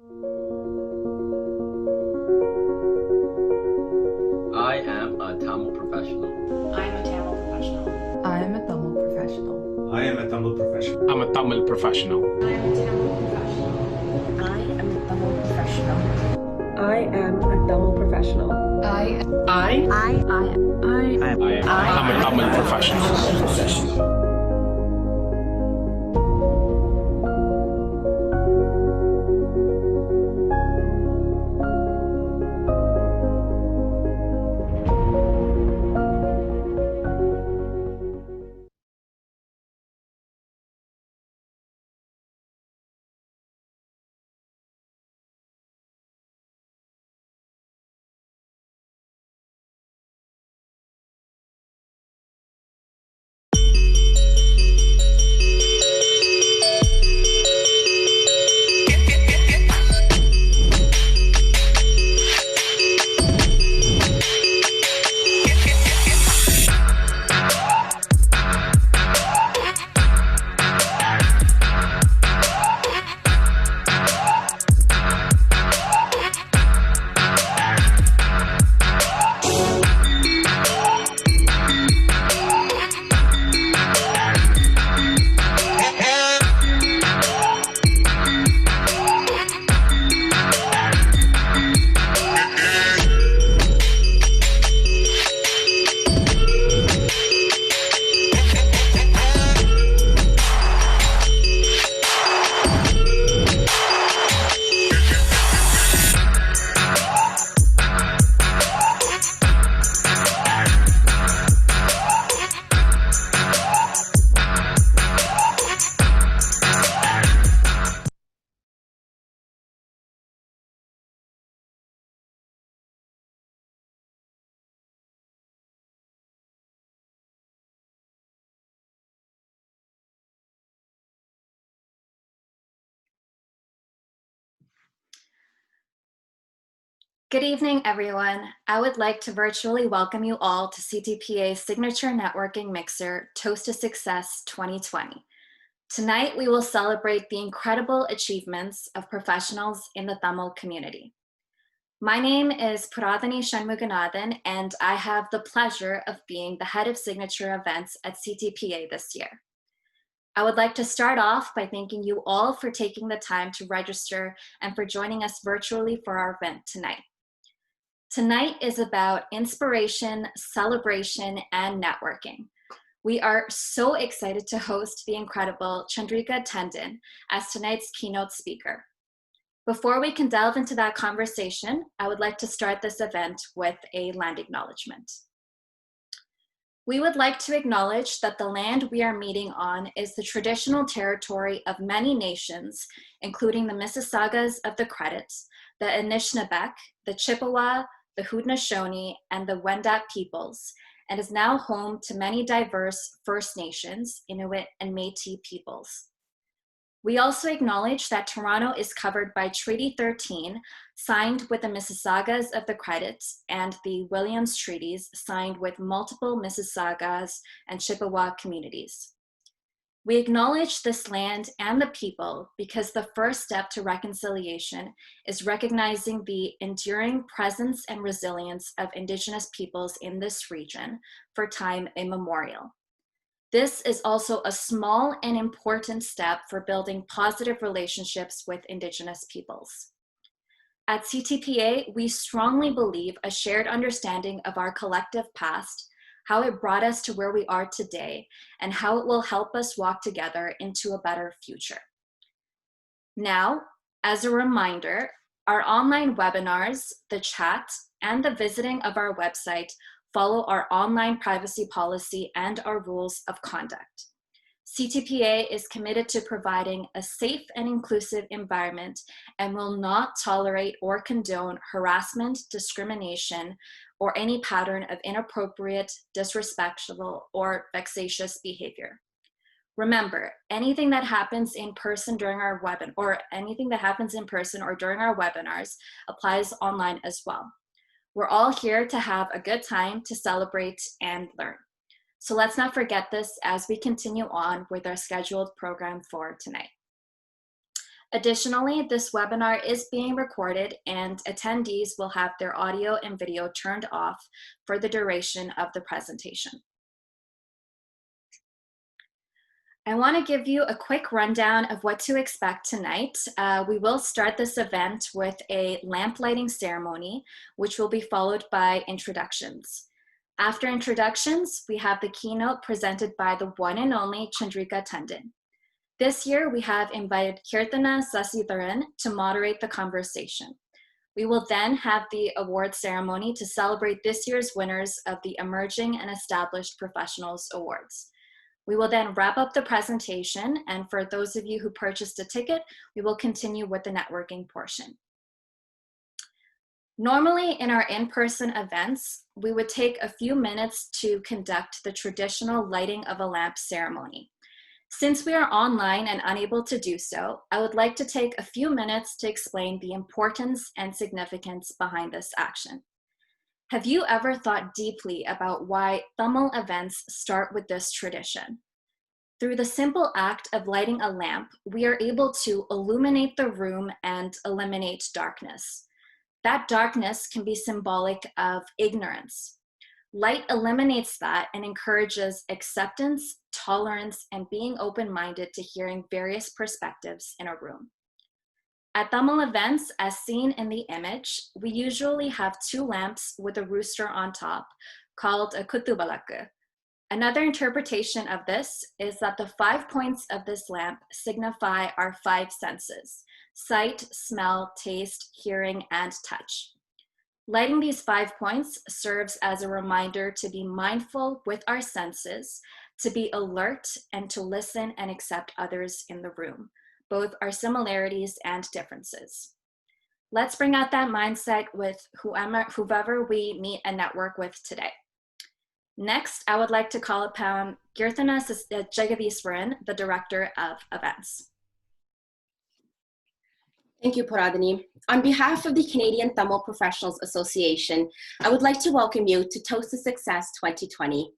I am a Tamil professional. I am a Tamil professional. I am a Tamil professional. I am a Tamil professional. I'm a Tamil professional. I am a Tamil professional. I am a Tamil professional. I am a Tamil professional. I'm a Tamil professional. Good evening, everyone. I would like to virtually welcome you all to CTPA's Signature Networking Mixer, Toast to Success 2020. Tonight, we will celebrate the incredible achievements of professionals in the Tamil community. My name is Puradhani Shanmuganathan, and I have the pleasure of being the head of signature events at CTPA this year. I would like to start off by thanking you all for taking the time to register and for joining us virtually for our event tonight. Tonight is about inspiration, celebration, and networking. We are so excited to host the incredible Chandrika Tandon as tonight's keynote speaker. Before we can delve into that conversation, I would like to start this event with a land acknowledgement. We would like to acknowledge that the land we are meeting on is the traditional territory of many nations, including the Mississaugas of the Credit, the Anishinaabeg, the Chippewa, the Haudenosaunee, and the Wendat peoples, and is now home to many diverse First Nations, Inuit, and Métis peoples. We also acknowledge that Toronto is covered by Treaty 13, signed with the Mississaugas of the Credit, and the Williams Treaties, signed with multiple Mississaugas and Chippewa communities. We acknowledge this land and the people because the first step to reconciliation is recognizing the enduring presence and resilience of Indigenous peoples in this region for time immemorial. This is also a small and important step for building positive relationships with Indigenous peoples. At CTPA, we strongly believe a shared understanding of our collective past, how it brought us to where we are today, and how it will help us walk together into a better future. Now, as a reminder, our online webinars, the chat, and the visiting of our website follow our online privacy policy and our rules of conduct. CTPA is committed to providing a safe and inclusive environment and will not tolerate or condone harassment, discrimination, or any pattern of inappropriate, disrespectful, or vexatious behavior. Remember, anything that happens in person during our webinar, or anything that happens in person or during our webinars applies online as well. We're all here to have a good time, to celebrate and learn. So let's not forget this as we continue on with our scheduled program for tonight. Additionally, this webinar is being recorded and attendees will have their audio and video turned off for the duration of the presentation. I want to give you a quick rundown of what to expect tonight. We will start this event with a lamp lighting ceremony, which will be followed by introductions. After introductions, we have the keynote presented by the one and only Chandrika Tandon. This year, we have invited Kirthana Sasitharan to moderate the conversation. We will then have the award ceremony to celebrate this year's winners of the Emerging and Established Professionals Awards. We will then wrap up the presentation, and for those of you who purchased a ticket, we will continue with the networking portion. Normally in our in-person events, we would take a few minutes to conduct the traditional lighting of a lamp ceremony. Since we are online and unable to do so, I would like to take a few minutes to explain the importance and significance behind this action. Have you ever thought deeply about why Tamil events start with this tradition? Through the simple act of lighting a lamp, we are able to illuminate the room and eliminate darkness. That darkness can be symbolic of ignorance. Light eliminates that and encourages acceptance, tolerance, and being open-minded to hearing various perspectives in a room. At Tamil events, as seen in the image, we usually have two lamps with a rooster on top, called a kuttubalakku. Another interpretation of this is that the 5 points of this lamp signify our 5 senses: sight, smell, taste, hearing, and touch. Lighting these 5 points serves as a reminder to be mindful with our senses, to be alert, and to listen and accept others in the room, both our similarities and differences. Let's bring out that mindset with whoever we meet and network with today. Next, I would like to call upon Kirthana Sasitharan, the Director of Events. Thank you, Paradini. On behalf of the Canadian Tamil Professionals Association, I would like to welcome you to Toast to Success 2020.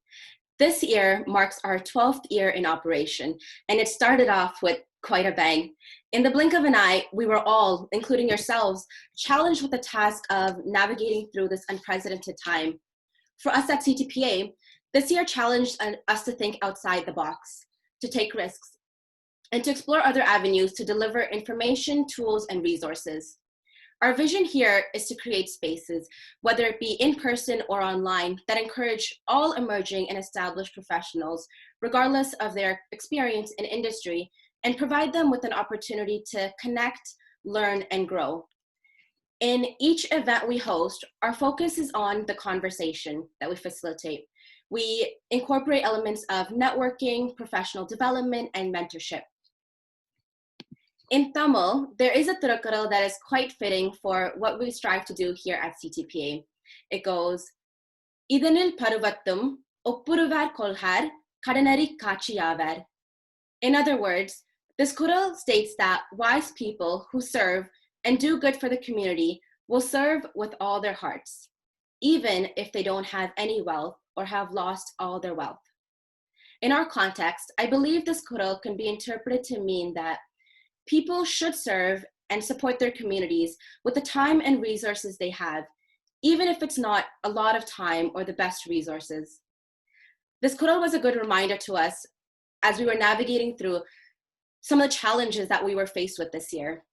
This year marks our 12th year in operation, and it started off with quite a bang. In the blink of an eye, we were all, including yourselves, challenged with the task of navigating through this unprecedented time. For us at CTPA, this year challenged us to think outside the box, to take risks, and to explore other avenues to deliver information, tools, and resources. Our vision here is to create spaces, whether it be in person or online, that encourage all emerging and established professionals, regardless of their experience in industry, and provide them with an opportunity to connect, learn, and grow. In each event we host, our focus is on the conversation that we facilitate. We incorporate elements of networking, professional development, and mentorship. In Tamil, there is a thirukkural that is quite fitting for what we strive to do here at CTPA. It goes, Idanil paruvattum oppuruvar kolhar kadanari kachiyavar. In other words, this kural states that wise people who serve and do good for the community will serve with all their hearts, even if they don't have any wealth or have lost all their wealth. In our context, I believe this kural can be interpreted to mean that people should serve and support their communities with the time and resources they have, even if it's not a lot of time or the best resources. This kural was a good reminder to us as we were navigating through some of the challenges that we were faced with this year.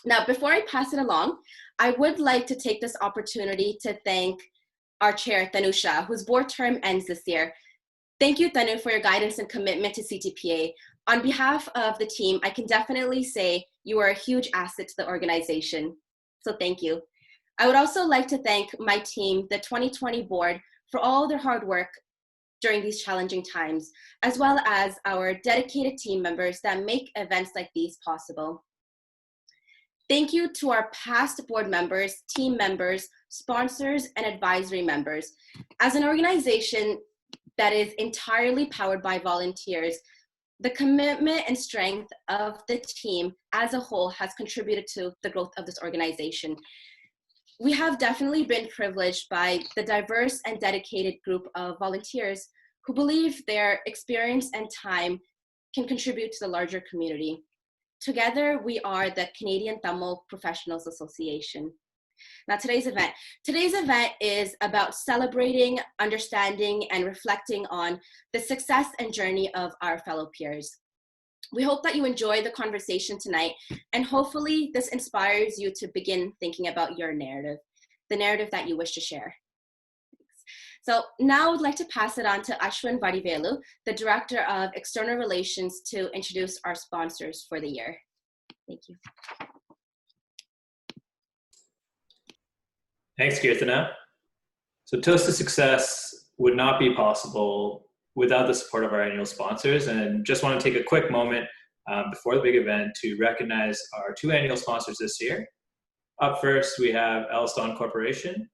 Now, before I pass it along, I would like to take this opportunity to thank our chair, Tanusha, whose board term ends this year. Thank you, Tanu, for your guidance and commitment to CTPA. On behalf of the team, I can definitely say you are a huge asset to the organization. So thank you. I would also like to thank my team, the 2020 board, for all their hard work during these challenging times, as well as our dedicated team members that make events like these possible. Thank you to our past board members, team members, sponsors, and advisory members. As an organization that is entirely powered by volunteers, the commitment and strength of the team as a whole has contributed to the growth of this organization. We have definitely been privileged by the diverse and dedicated group of volunteers who believe their experience and time can contribute to the larger community. Together, we are the Canadian Tamil Professionals Association. Now, today's event is about celebrating, understanding, and reflecting on the success and journey of our fellow peers. We hope that you enjoy the conversation tonight, and hopefully this inspires you to begin thinking about your narrative, the narrative that you wish to share. So now I would like to pass it on to Ashwin Vadivelu, the Director of External Relations, to introduce our sponsors for the year. Thank you. Thanks, Kirthana. So Toast to Success would not be possible without the support of our annual sponsors, and just want to take a quick moment before the big event to recognize our two annual sponsors this year. Up first, we have Elliston Corporation.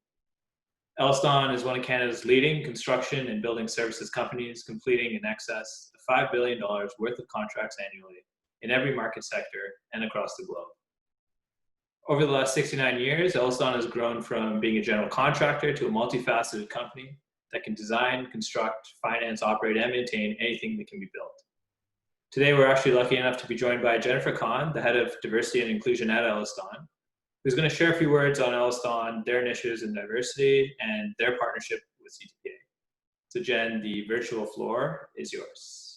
Elliston is one of Canada's leading construction and building services companies, completing in excess of $5 billion worth of contracts annually in every market sector and across the globe. Over the last 69 years, Elliston has grown from being a general contractor to a multifaceted company that can design, construct, finance, operate, and maintain anything that can be built. Today, we're actually lucky enough to be joined by Jennifer Kahn, the head of diversity and inclusion at Elliston, who's going to share a few words on Elliston, their initiatives in diversity, and their partnership with CTPA. So Jen, the virtual floor is yours.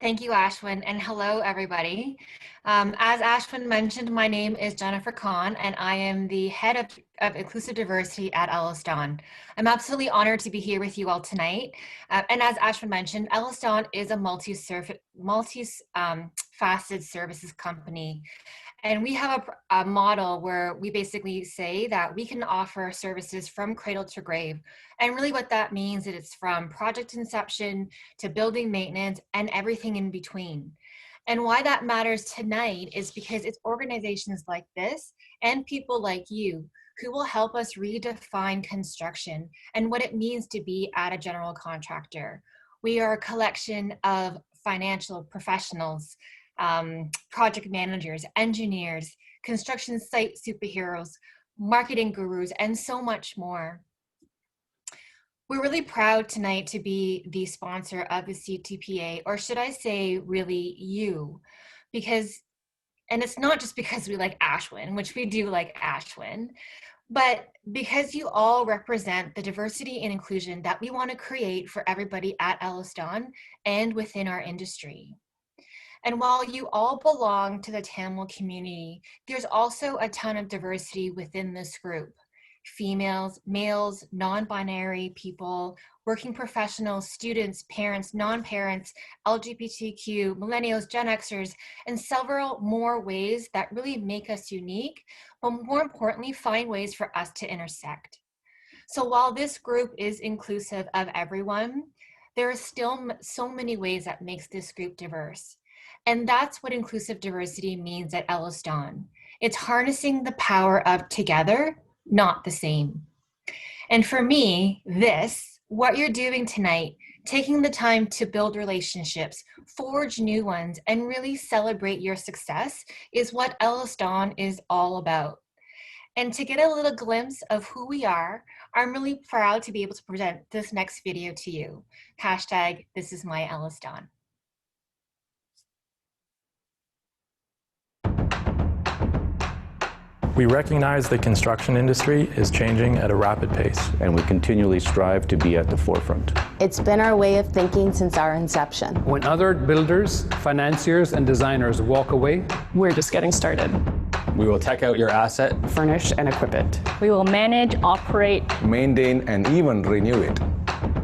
Thank you, Ashwin, and hello, everybody. As Ashwin mentioned, my name is Jennifer Kahn, and I am the head of inclusive diversity at Elliston. I'm absolutely honored to be here with you all tonight. And as Ashwin mentioned, Elliston is a multi-faceted services company. And we have a model where we basically say that we can offer services from cradle to grave. And really what that means is it's from project inception to building maintenance and everything in between. And why that matters tonight is because it's organizations like this and people like you who will help us redefine construction and what it means to be at a general contractor. We are a collection of financial professionals, project managers, engineers, construction site superheroes, marketing gurus, and so much more. We're really proud tonight to be the sponsor of the CTPA, or should I say really you, and it's not just because we like Ashwin, which we do like Ashwin, but because you all represent the diversity and inclusion that we want to create for everybody at Elliston and within our industry. And while you all belong to the Tamil community, there's also a ton of diversity within this group. Females, males, non-binary people, working professionals, students, parents, non-parents, LGBTQ, millennials, Gen Xers, and several more ways that really make us unique, but more importantly, find ways for us to intersect. So while this group is inclusive of everyone, there are still so many ways that makes this group diverse. And that's what inclusive diversity means at Elliston. It's harnessing the power of together, not the same. And for me, what you're doing tonight, taking the time to build relationships, forge new ones, and really celebrate your success is what Elliston is all about. And to get a little glimpse of who we are, I'm really proud to be able to present this next video to you. Hashtag, this is my Elliston. We recognize the construction industry is changing at a rapid pace. And we continually strive to be at the forefront. It's been our way of thinking since our inception. When other builders, financiers, and designers walk away, we're just getting started. We will tech out your asset, furnish and equip it. We will manage, operate, maintain, and even renew it.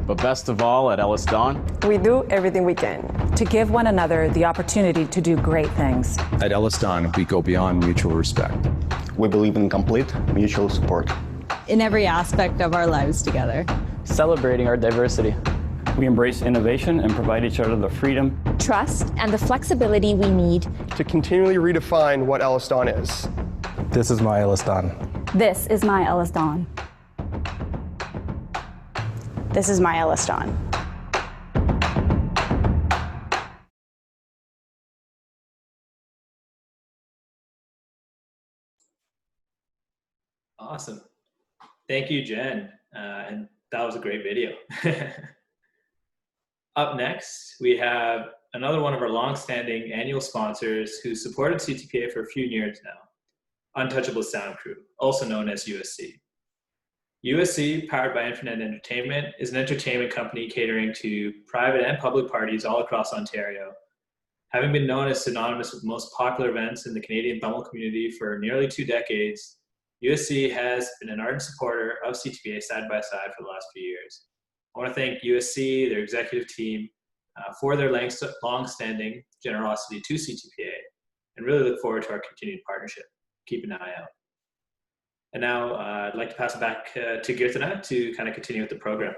But best of all, at Elliston, we do everything we can to give one another the opportunity to do great things. At Elliston, we go beyond mutual respect. We believe in complete mutual support. In every aspect of our lives together. Celebrating our diversity. We embrace innovation and provide each other the freedom, trust, and the flexibility we need to continually redefine what Elliston is. This is my Elliston. This is my Elliston. This is my Elliston. Awesome. Thank you, Jen. And that was a great video. Up next, we have another one of our long-standing annual sponsors who supported CTPA for a few years now, Untouchable Sound Crew, also known as USC. USC, powered by Infinite Entertainment, is an entertainment company catering to private and public parties all across Ontario. Having been known as synonymous with the most popular events in the Canadian Tamil community for nearly 2 decades, USC has been an ardent supporter of CTPA side by side for the last few years. I want to thank USC, their executive team, for their long-standing generosity to CTPA, and really look forward to our continued partnership. Keep an eye out. And now I'd like to pass it back to Kirthana to kind of continue with the program.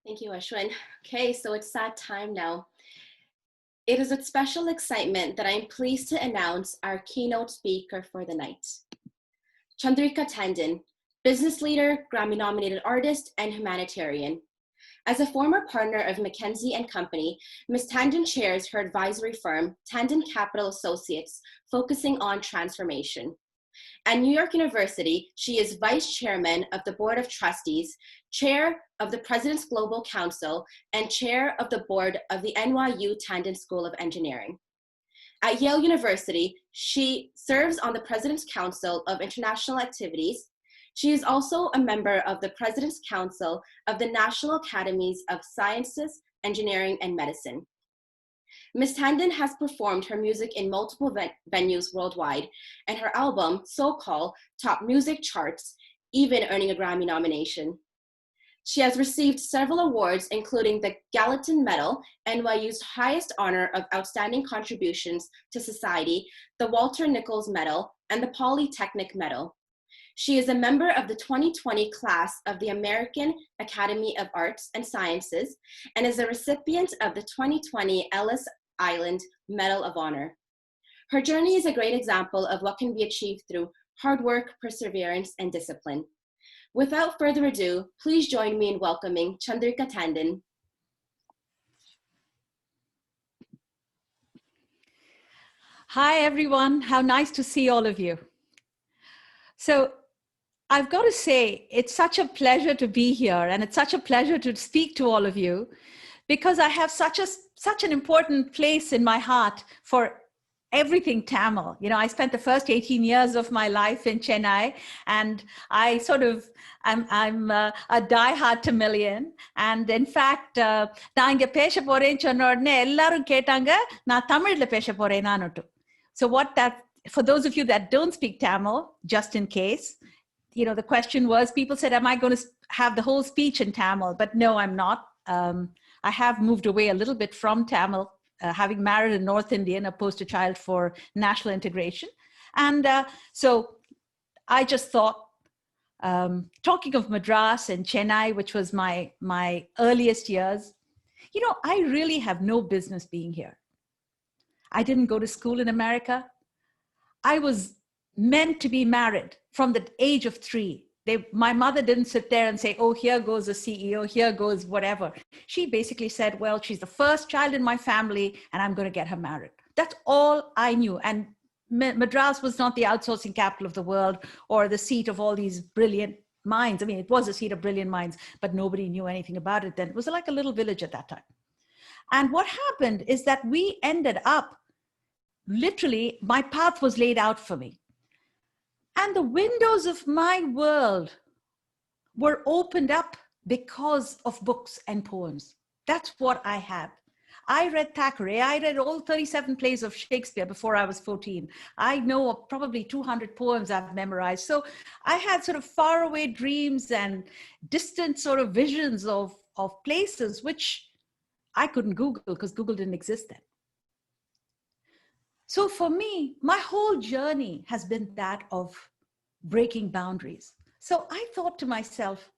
Thank you, Ashwin. Okay, so it's that time now. It is with special excitement that I'm pleased to announce our keynote speaker for the night. Chandrika Tandon, business leader, Grammy-nominated artist, and humanitarian. As a former partner of McKinsey Company, Ms. Tandon chairs her advisory firm, Tandon Capital Associates, focusing on transformation. At New York University, she is vice chairman of the Board of Trustees, chair of the President's Global Council, and chair of the board of the NYU Tandon School of Engineering. At Yale University, she serves on the President's Council of International Activities. She is also a member of the President's Council of the National Academies of Sciences, Engineering, and Medicine. Ms. Tandon has performed her music in multiple venues worldwide, and her album, So Call, topped music charts, even earning a Grammy nomination. She has received several awards, including the Gallatin Medal, NYU's highest honor of outstanding contributions to society, the Walter Nichols Medal, and the Polytechnic Medal. She is a member of the 2020 class of the American Academy of Arts and Sciences and is a recipient of the 2020 Ellis Island Medal of Honor. Her journey is a great example of what can be achieved through hard work, perseverance, and discipline. Without further ado, please join me in welcoming Chandrika Tandon. Hi, everyone. How nice to see all of you. So I've got to say, it's such a pleasure to be here, and it's such a pleasure to speak to all of you, because I have such an important place in my heart for everything Tamil. You know, I spent the first 18 years of my life in Chennai, and I'm a die-hard Tamilian. And in fact, நான் இங்க பேச போறேன்னு சொன்ன உடனே எல்லாரும் கேட்டாங்க நான் தமிழ்ல பேச போறேனானுட்டு. So for those of you that don't speak Tamil, just in case, you know, the question was, people said, am I going to have the whole speech in Tamil? But no, I'm not. I have moved away a little bit from Tamil, having married a North Indian, a poster child for national integration. And so I just thought, talking of Madras and Chennai, which was my earliest years, you know, I really have no business being here. I didn't go to school in America. I was meant to be married from the age of 3. My mother didn't sit there and say, oh, here goes a CEO, here goes whatever. She basically said, well, she's the first child in my family and I'm going to get her married. That's all I knew. And Madras was not the outsourcing capital of the world or the seat of all these brilliant minds. I mean, it was a seat of brilliant minds, but nobody knew anything about it then. It was like a little village at that time. And what happened is that we ended up, literally, my path was laid out for me. And the windows of my world were opened up because of books and poems. That's what I had. I read Thackeray. I read all 37 plays of Shakespeare before I was 14. I know of probably 200 poems I've memorized. So I had sort of faraway dreams and distant sort of visions of places which I couldn't Google because Google didn't exist then. So for me, my whole journey has been that of breaking boundaries. So I thought to myself,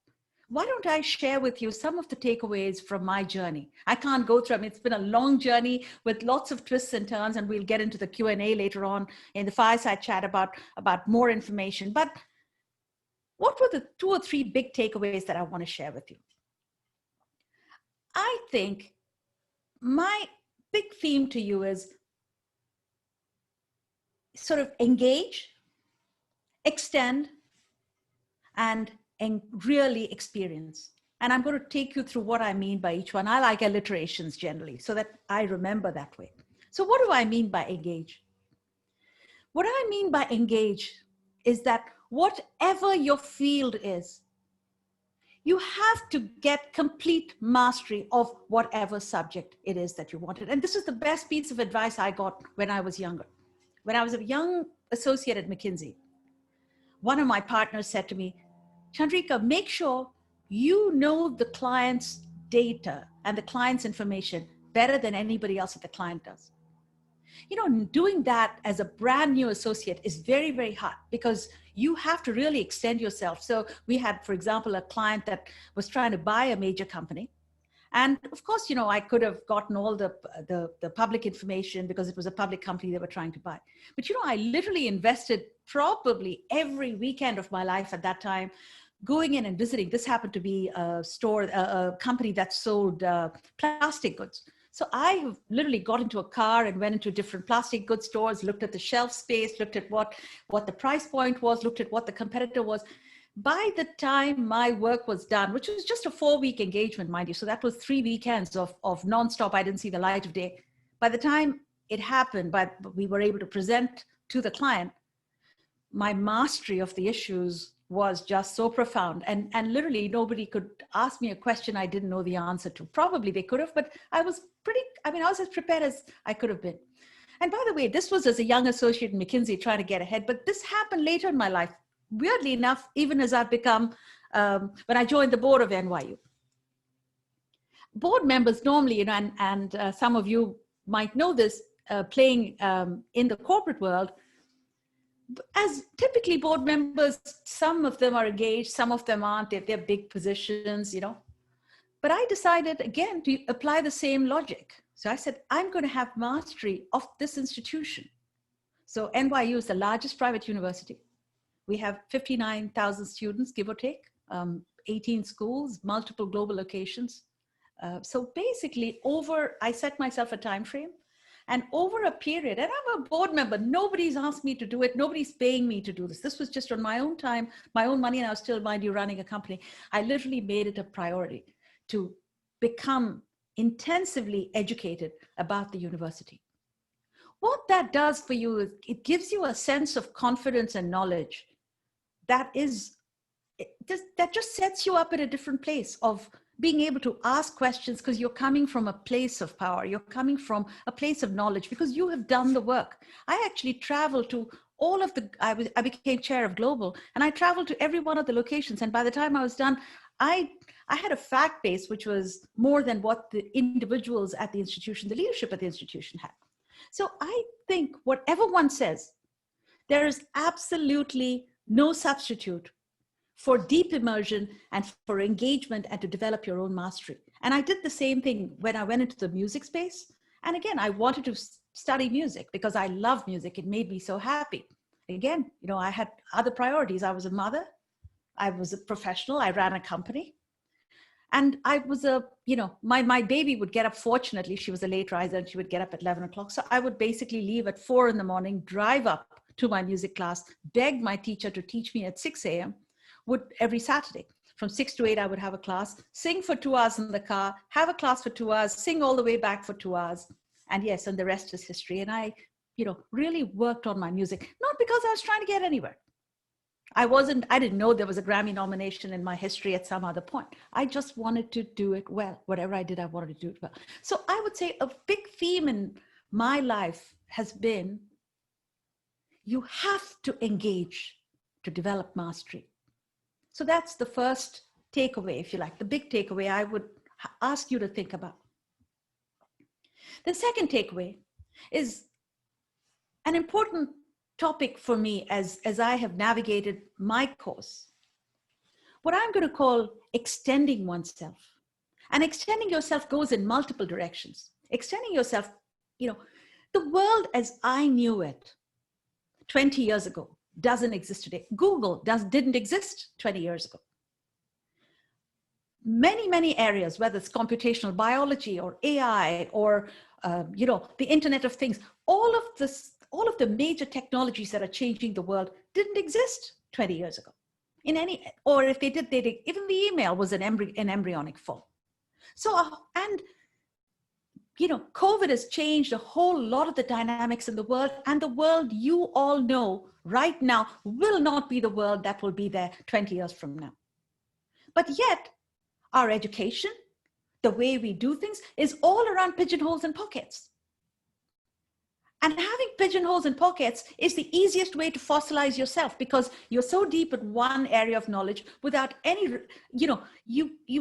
why don't I share with you some of the takeaways from my journey? I can't go through, I mean, it's been a long journey with lots of twists and turns, and we'll get into the Q&A later on in the fireside chat about more information. But what were the 2 or 3 big takeaways that I want to share with you? I think my big theme to you is sort of engage, extend, and really experience. And I'm going to take you through what I mean by each one. I like alliterations generally so that I remember that way. So what do I mean by engage? What I mean by engage is that whatever your field is, you have to get complete mastery of whatever subject it is that you wanted. And this is the best piece of advice I got when I was younger. When I was a young associate at McKinsey, one of my partners said to me, Chandrika, make sure you know the client's data and the client's information better than anybody else that the client does. You know, doing that as a brand new associate is very, very hard because you have to really extend yourself. So we had, for example, a client that was trying to buy a major company. And of course, you know, I could have gotten all the public information because it was a public company they were trying to buy. But, you know, I literally invested probably every weekend of my life at that time going in and visiting. This happened to be a store, a company that sold plastic goods. So I have literally got into a car and went into different plastic goods stores, looked at the shelf space, looked at what the price point was, looked at what the competitor was. By the time my work was done, which was just a 4-week engagement, mind you, so that was 3 weekends of nonstop, I didn't see the light of day. By the time it happened, we were able to present to the client, my mastery of the issues was just so profound. And literally nobody could ask me a question I didn't know the answer to. Probably they could have, but I was as prepared as I could have been. And by the way, this was as a young associate in McKinsey trying to get ahead, but this happened later in my life. Weirdly enough, even as I've become, when I joined the board of NYU. Board members normally, you know, and some of you might know this, playing in the corporate world, as typically board members, some of them are engaged, some of them aren't, they're big positions, you know. But I decided, again, to apply the same logic. So I said, I'm going to have mastery of this institution. So NYU is the largest private university. We have 59,000 students, give or take, 18 schools, multiple global locations. So basically I set myself a time frame. And over a period, and I'm a board member, nobody's asked me to do it. Nobody's paying me to do this. This was just on my own time, my own money, and I was still, mind you, running a company. I literally made it a priority to become intensively educated about the university. What that does for you is it gives you a sense of confidence and knowledge that just sets you up at a different place of being able to ask questions because you're coming from a place of power. You're coming from a place of knowledge because you have done the work. I actually traveled to all of I became chair of global, and I traveled to every one of the locations. And by the time I was done, I had a fact base, which was more than what the individuals at the institution, the leadership at the institution had. So I think whatever one says, there is absolutely no substitute for deep immersion and for engagement and to develop your own mastery. And I did the same thing when I went into the music space. And again, I wanted to study music because I love music. It made me so happy. Again, you know, I had other priorities. I was a mother. I was a professional. I ran a company. And I was my baby would get up, fortunately, she was a late riser and she would get up at 11 o'clock. So I would basically leave at 4 in the morning, drive up to my music class, beg my teacher to teach me at 6 a.m. Every Saturday. From 6 to 8, I would have a class, sing for 2 hours in the car, have a class for 2 hours, sing all the way back for 2 hours. And yes, and the rest is history. And I, really worked on my music, not because I was trying to get anywhere. I didn't know there was a Grammy nomination in my history at some other point. I just wanted to do it well. Whatever I did, I wanted to do it well. So I would say a big theme in my life has been, you have to engage to develop mastery. So that's the first takeaway, if you like, the big takeaway I would ask you to think about. The second takeaway is an important topic for me as I have navigated my course, what I'm going to call extending oneself. And extending yourself goes in multiple directions. Extending yourself, the world as I knew it 20 years ago doesn't exist today. Google didn't exist 20 years ago. Many, many areas, whether it's computational biology or AI or, the Internet of Things, all of the major technologies that are changing the world didn't exist 20 years ago. or if they did, even the email was in embryonic form. So, COVID has changed a whole lot of the dynamics in the world, and the world you all know right now will not be the world that will be there 20 years from now. But yet, our education, the way we do things, is all around pigeonholes and pockets. And having pigeonholes and pockets is the easiest way to fossilize yourself, because you're so deep in one area of knowledge without any,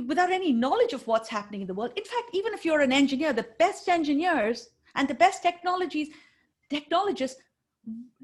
without any knowledge of what's happening in the world. In fact, even if you're an engineer, the best engineers and the best technologists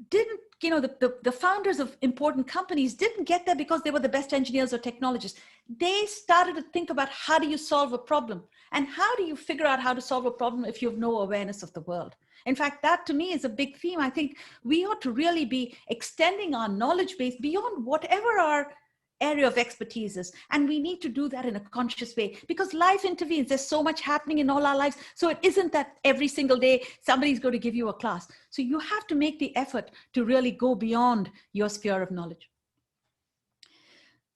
didn't, the founders of important companies didn't get there because they were the best engineers or technologists. They started to think about, how do you solve a problem? And how do you figure out how to solve a problem if you have no awareness of the world? In fact, that to me is a big theme. I think we ought to really be extending our knowledge base beyond whatever our area of expertise is. And we need to do that in a conscious way, because life intervenes. There's so much happening in all our lives. So it isn't that every single day somebody's going to give you a class. So you have to make the effort to really go beyond your sphere of knowledge.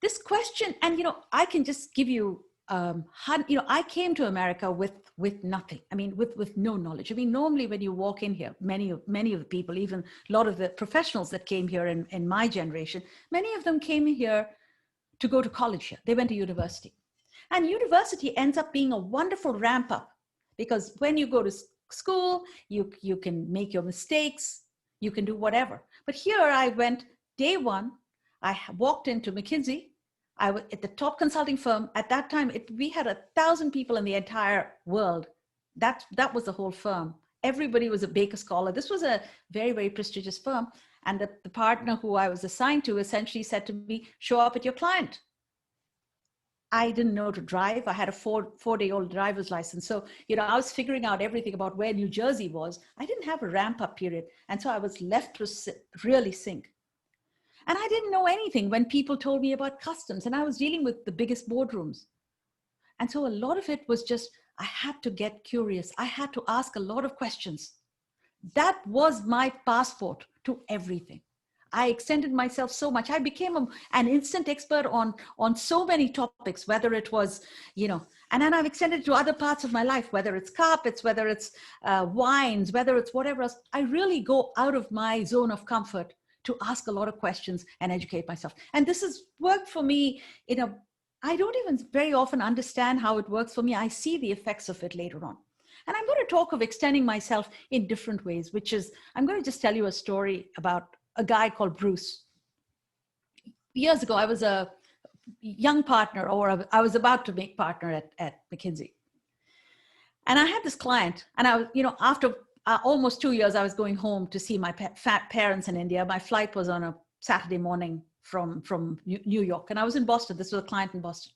This question, and I can just give you, I came to America with nothing. I mean, with no knowledge. I mean, normally when you walk in here, many of the people, even a lot of the professionals that came here in my generation, many of them came here to go to college here. They went to university. And university ends up being a wonderful ramp up, because when you go to school, you can make your mistakes, you can do whatever. But here I went day one, I walked into McKinsey. I was at the top consulting firm. At that time, we had 1,000 people in the entire world. That was the whole firm. Everybody was a Baker Scholar. This was a very, very prestigious firm. And the partner who I was assigned to essentially said to me, show up at your client. I didn't know to drive. I had a four-day-old driver's license. So, I was figuring out everything about where New Jersey was. I didn't have a ramp-up period. And so I was left to really sink. And I didn't know anything when people told me about customs, and I was dealing with the biggest boardrooms. And so a lot of it was just, I had to get curious. I had to ask a lot of questions. That was my passport to everything. I extended myself so much. I became an instant expert on so many topics, whether it was, and then I've extended to other parts of my life, whether it's carpets, whether it's wines, whether it's whatever else. I really go out of my zone of comfort to ask a lot of questions and educate myself. And this has worked for me I don't even very often understand how it works for me. I see the effects of it later on. And I'm going to talk of extending myself in different ways, which is, I'm going to just tell you a story about a guy called Bruce. Years ago, I was a young partner, or I was about to make partner at McKinsey. And I had this client, and I was, after almost 2 years, I was going home to see my parents in India. My flight was on a Saturday morning from New York, and I was in Boston. This was a client in Boston.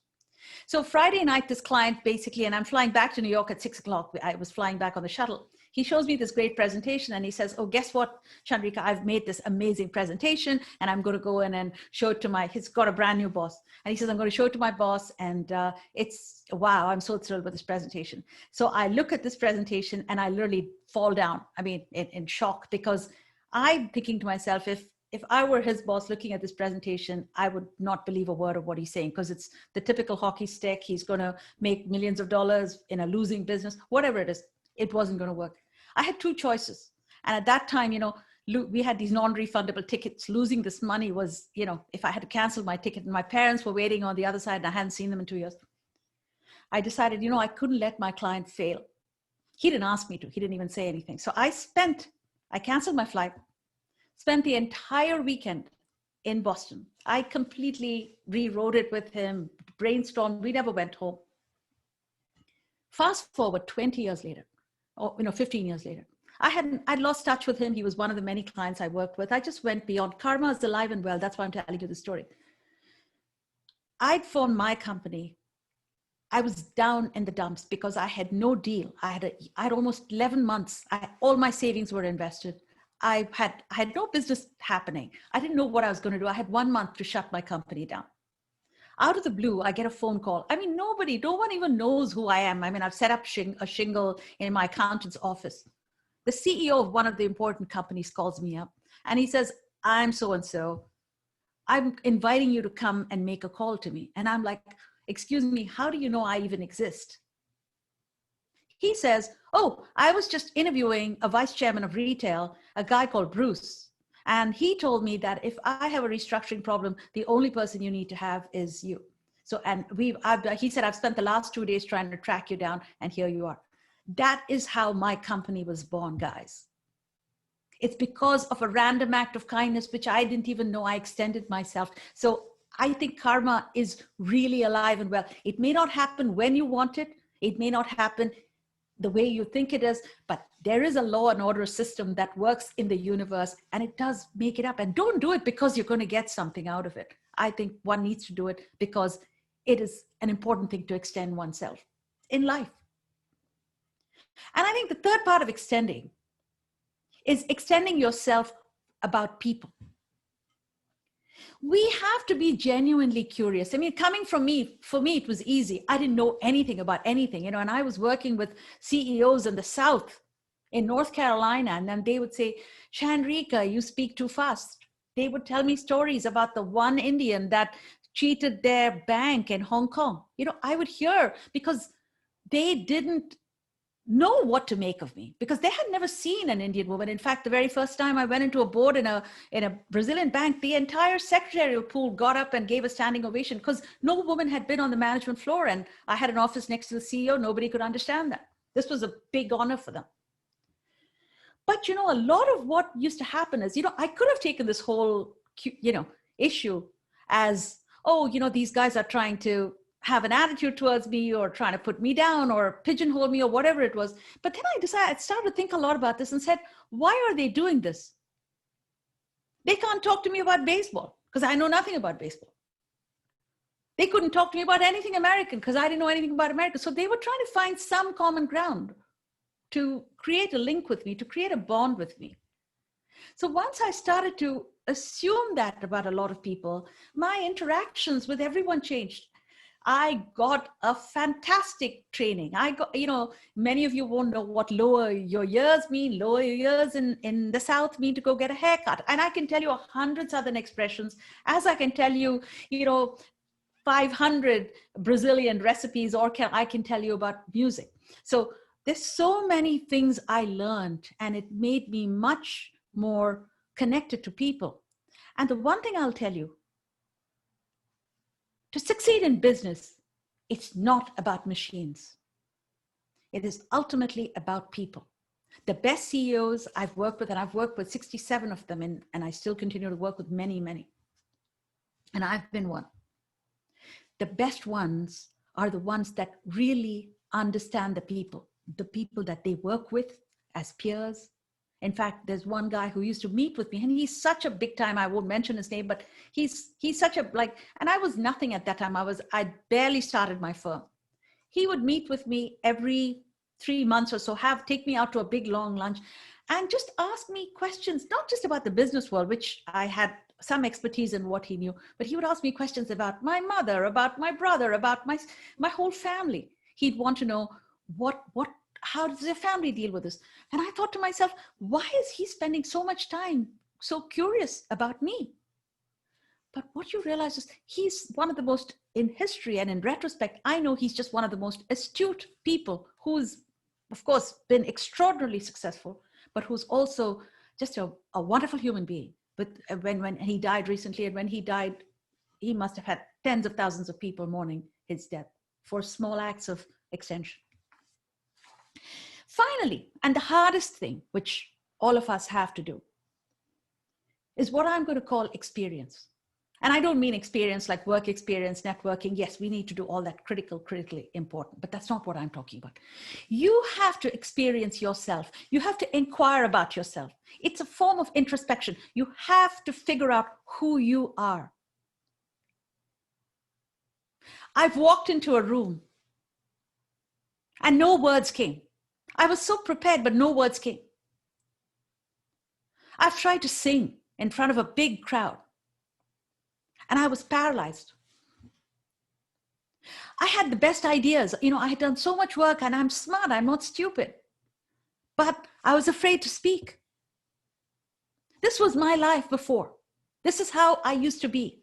So Friday night, this client basically, and I'm flying back to New York at 6 o'clock. I was flying back on the shuttle. He shows me this great presentation, and he says, oh, guess what, Chandrika, I've made this amazing presentation, and I'm going to go in and show it to he's got a brand new boss. And he says, I'm going to show it to my boss, and it's, wow, I'm so thrilled with this presentation. So I look at this presentation, and I literally fall down, in shock, because I'm thinking to myself, if I were his boss looking at this presentation, I would not believe a word of what he's saying, because it's the typical hockey stick. He's going to make millions of dollars in a losing business, whatever it is. It wasn't going to work. I had two choices. And at that time, we had these non-refundable tickets. Losing this money was, if I had to cancel my ticket, and my parents were waiting on the other side and I hadn't seen them in 2 years. I decided, I couldn't let my client fail. He didn't ask me to. He didn't even say anything. So I canceled my flight, spent the entire weekend in Boston. I completely rewrote it with him, brainstormed. We never went home. Fast forward 20 years later, or 15 years later. I'd lost touch with him. He was one of the many clients I worked with. I just went beyond. Karma is alive and well. That's why I'm telling you the story. I'd formed my company. I was down in the dumps because I had no deal. I had almost 11 months. All my savings were invested. I had no business happening. I didn't know what I was going to do. I had 1 month to shut my company down. Out of the blue, I get a phone call. No one even knows who I am. I've set up a shingle in my accountant's office. The CEO of one of the important companies calls me up, and he says, I'm so-and-so. I'm inviting you to come and make a call to me. And I'm like, excuse me, how do you know I even exist? He says, oh, I was just interviewing a vice chairman of retail, a guy called Bruce. And he told me that if I have a restructuring problem, the only person you need to have is you. So, and he said, I've spent the last 2 days trying to track you down, and here you are. That is how my company was born, guys. It's because of a random act of kindness, which I didn't even know I extended myself. So I think karma is really alive and well. It may not happen when you want it. It may not happen the way you think it is, but there is a law and order system that works in the universe, and it does make it up. And don't do it because you're going to get something out of it. I think one needs to do it because it is an important thing to extend oneself in life. And I think the third part of extending is extending yourself about people. We have to be genuinely curious. I mean, coming from me, for me, it was easy. I didn't know anything about anything, and I was working with CEOs in the South, in North Carolina, and then they would say, Chandrika, you speak too fast. They would tell me stories about the one Indian that cheated their bank in Hong Kong. I would hear because they didn't know what to make of me because they had never seen an Indian woman. In fact, the very first time I went into a board in a Brazilian bank, the entire secretarial pool got up and gave a standing ovation because no woman had been on the management floor, and I had an office next to the CEO. Nobody could understand that. This was a big honor for them. But a lot of what used to happen is, I could have taken this whole issue as, oh, these guys are trying to have an attitude towards me or trying to put me down or pigeonhole me or whatever it was. But then I started to think a lot about this and said, why are they doing this? They can't talk to me about baseball because I know nothing about baseball. They couldn't talk to me about anything American because I didn't know anything about America. So they were trying to find some common ground to create a link with me, to create a bond with me. So once I started to assume that about a lot of people, my interactions with everyone changed. I got a fantastic training. I got, many of you won't know what lower your ears mean. Lower your ears in the South mean to go get a haircut. And I can tell you hundreds other expressions, as I can tell you, 500 Brazilian recipes, or I can tell you about music. So there's so many things I learned, and it made me much more connected to people. And the one thing I'll tell you, to succeed in business, it's not about machines. It is ultimately about people. The best CEOs I've worked with, and I've worked with 67 of them, and I still continue to work with many, many. And I've been one. The best ones are the ones that really understand the people that they work with as peers. In fact, there's one guy who used to meet with me, and he's such a big time, I won't mention his name, but he's such a, and I was nothing at that time. I barely started my firm. He would meet with me every 3 months or so, take me out to a big, long lunch, and just ask me questions, not just about the business world, which I had some expertise in what he knew, but he would ask me questions about my mother, about my brother, about my whole family. He'd want to know how does their family deal with this? And I thought to myself, why is he spending so much time so curious about me? But what you realize is he's one of the most, in history and in retrospect, I know he's just one of the most astute people who's, of course, been extraordinarily successful, but who's also just a wonderful human being. But when he died recently, and when he died, he must have had tens of thousands of people mourning his death for small acts of extension. Finally, and the hardest thing, which all of us have to do, is what I'm going to call experience. And I don't mean experience like work experience, networking. Yes, we need to do all that critically important, but that's not what I'm talking about. You have to experience yourself. You have to inquire about yourself. It's a form of introspection. You have to figure out who you are. I've walked into a room and no words came. I was so prepared, but no words came. I've tried to sing in front of a big crowd, and I was paralyzed. I had the best ideas. I had done so much work, and I'm smart, I'm not stupid. But I was afraid to speak. This was my life before. This is how I used to be.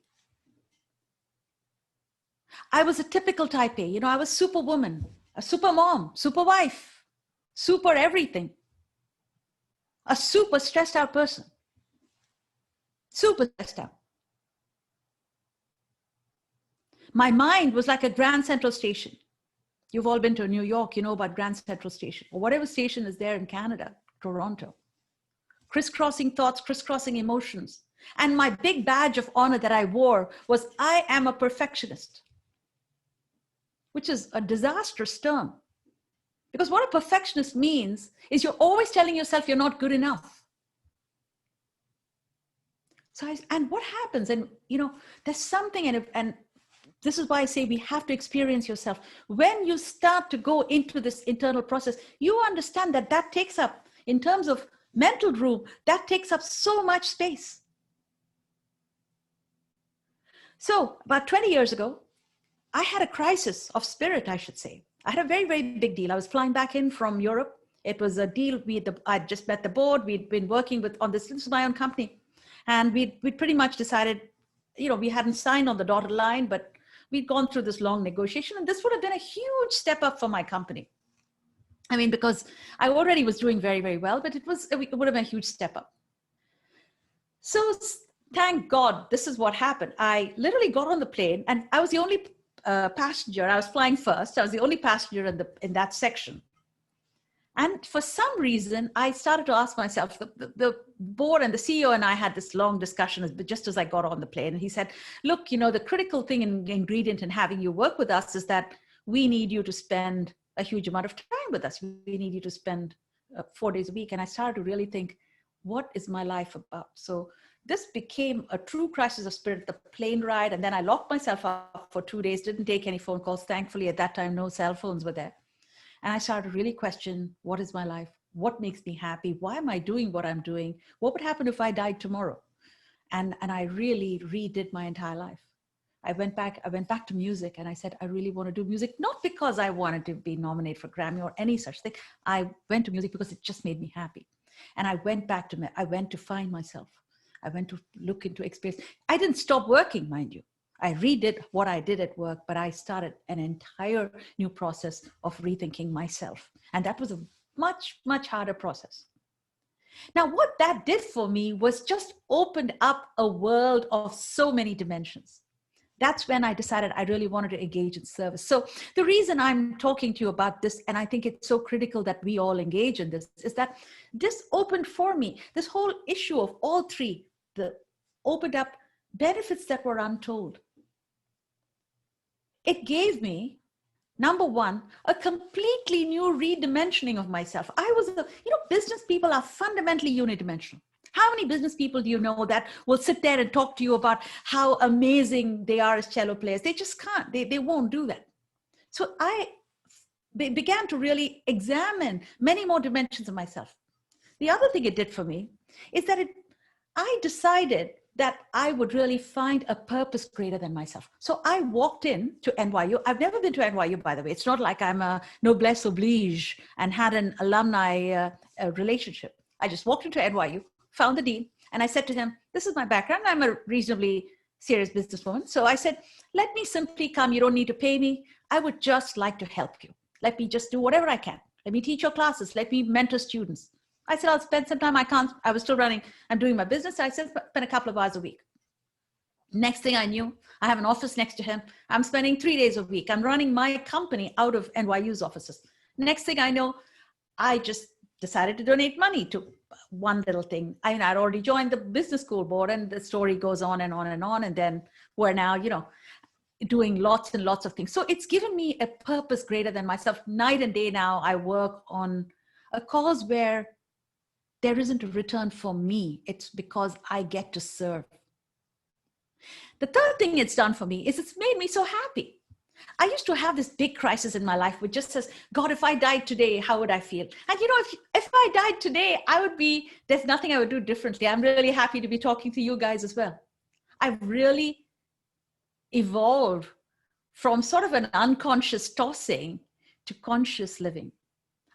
I was a typical type A. You know, I was superwoman, a super mom, super wife, super everything. A super stressed out person. Super stressed out. My mind was like a Grand Central Station. You've all been to New York, you know about Grand Central Station, or whatever station is there in Canada, Toronto. Crisscrossing thoughts, crisscrossing emotions. And my big badge of honor that I wore was, I am a perfectionist, which is a disastrous term. Because what a perfectionist means is you're always telling yourself you're not good enough. So, and what happens, and you know, there's something, and this is why I say we have to experience yourself. When you start to go into this internal process, you understand that that takes up, in terms of mental room, that takes up so much space. So about 20 years ago, I had a crisis of spirit, I should say. I had a very, very big deal. I was flying back in from Europe. It was a deal. I'd just met the board. We'd been working on this. This is my own company. And we'd pretty much decided, you know, we hadn't signed on the dotted line, but we'd gone through this long negotiation. And this would have been a huge step up for my company. I mean, because I already was doing very, very well, but it would have been a huge step up. So thank God, this is what happened. I literally got on the plane, and I was the only passenger. I was flying first. I was the only passenger in that section. And for some reason, I started to ask myself, the board and the CEO and I had this long discussion just as I got on the plane. And he said, look, you know, the critical thing ingredient in having you work with us is that we need you to spend a huge amount of time with us. We need you to spend 4 days a week. And I started to really think, what is my life about? So this became a true crisis of spirit, the plane ride. And then I locked myself up for 2 days, didn't take any phone calls. Thankfully, at that time, no cell phones were there. And I started to really question, what is my life? What makes me happy? Why am I doing what I'm doing? What would happen if I died tomorrow? And I really redid my entire life. I went back to music, and I said, I really want to do music, not because I wanted to be nominated for Grammy or any such thing. I went to music because it just made me happy. And I went to find myself. I went to look into experience. I didn't stop working, mind you. I redid what I did at work, but I started an entire new process of rethinking myself. And that was a much, much harder process. Now, what that did for me was just opened up a world of so many dimensions. That's when I decided I really wanted to engage in service. So the reason I'm talking to you about this, and I think it's so critical that we all engage in this, is that this opened for me, this whole issue of all three, opened up benefits that were untold. It gave me, number one, a completely new redimensioning of myself. Business people are fundamentally unidimensional. How many business people do you know that will sit there and talk to you about how amazing they are as cello players? They just can't, they won't do that. So I began to really examine many more dimensions of myself. The other thing it did for me is that I decided that I would really find a purpose greater than myself. So I walked in to NYU. I've never been to NYU, by the way. It's not like I'm a noblesse oblige and had an alumni relationship. I just walked into NYU, found the dean, and I said to him, this is my background. I'm a reasonably serious businesswoman. So I said, let me simply come. You don't need to pay me. I would just like to help you. Let me just do whatever I can. Let me teach your classes. Let me mentor students. I said, I'll spend some time. I was still running and doing my business. I said, spend a couple of hours a week. Next thing I knew, I have an office next to him. I'm spending 3 days a week. I'm running my company out of NYU's offices. Next thing I know, I just decided to donate money to one little thing. I'd already joined the business school board, and the story goes on and on and on. And then we're now, doing lots and lots of things. So it's given me a purpose greater than myself. Night and day now, I work on a cause where there isn't a return for me. It's because I get to serve. The third thing it's done for me is it's made me so happy. I used to have this big crisis in my life which just says, God, if I died today, how would I feel? And if I died today, there's nothing I would do differently. I'm really happy to be talking to you guys as well. I've really evolved from sort of an unconscious tossing to conscious living.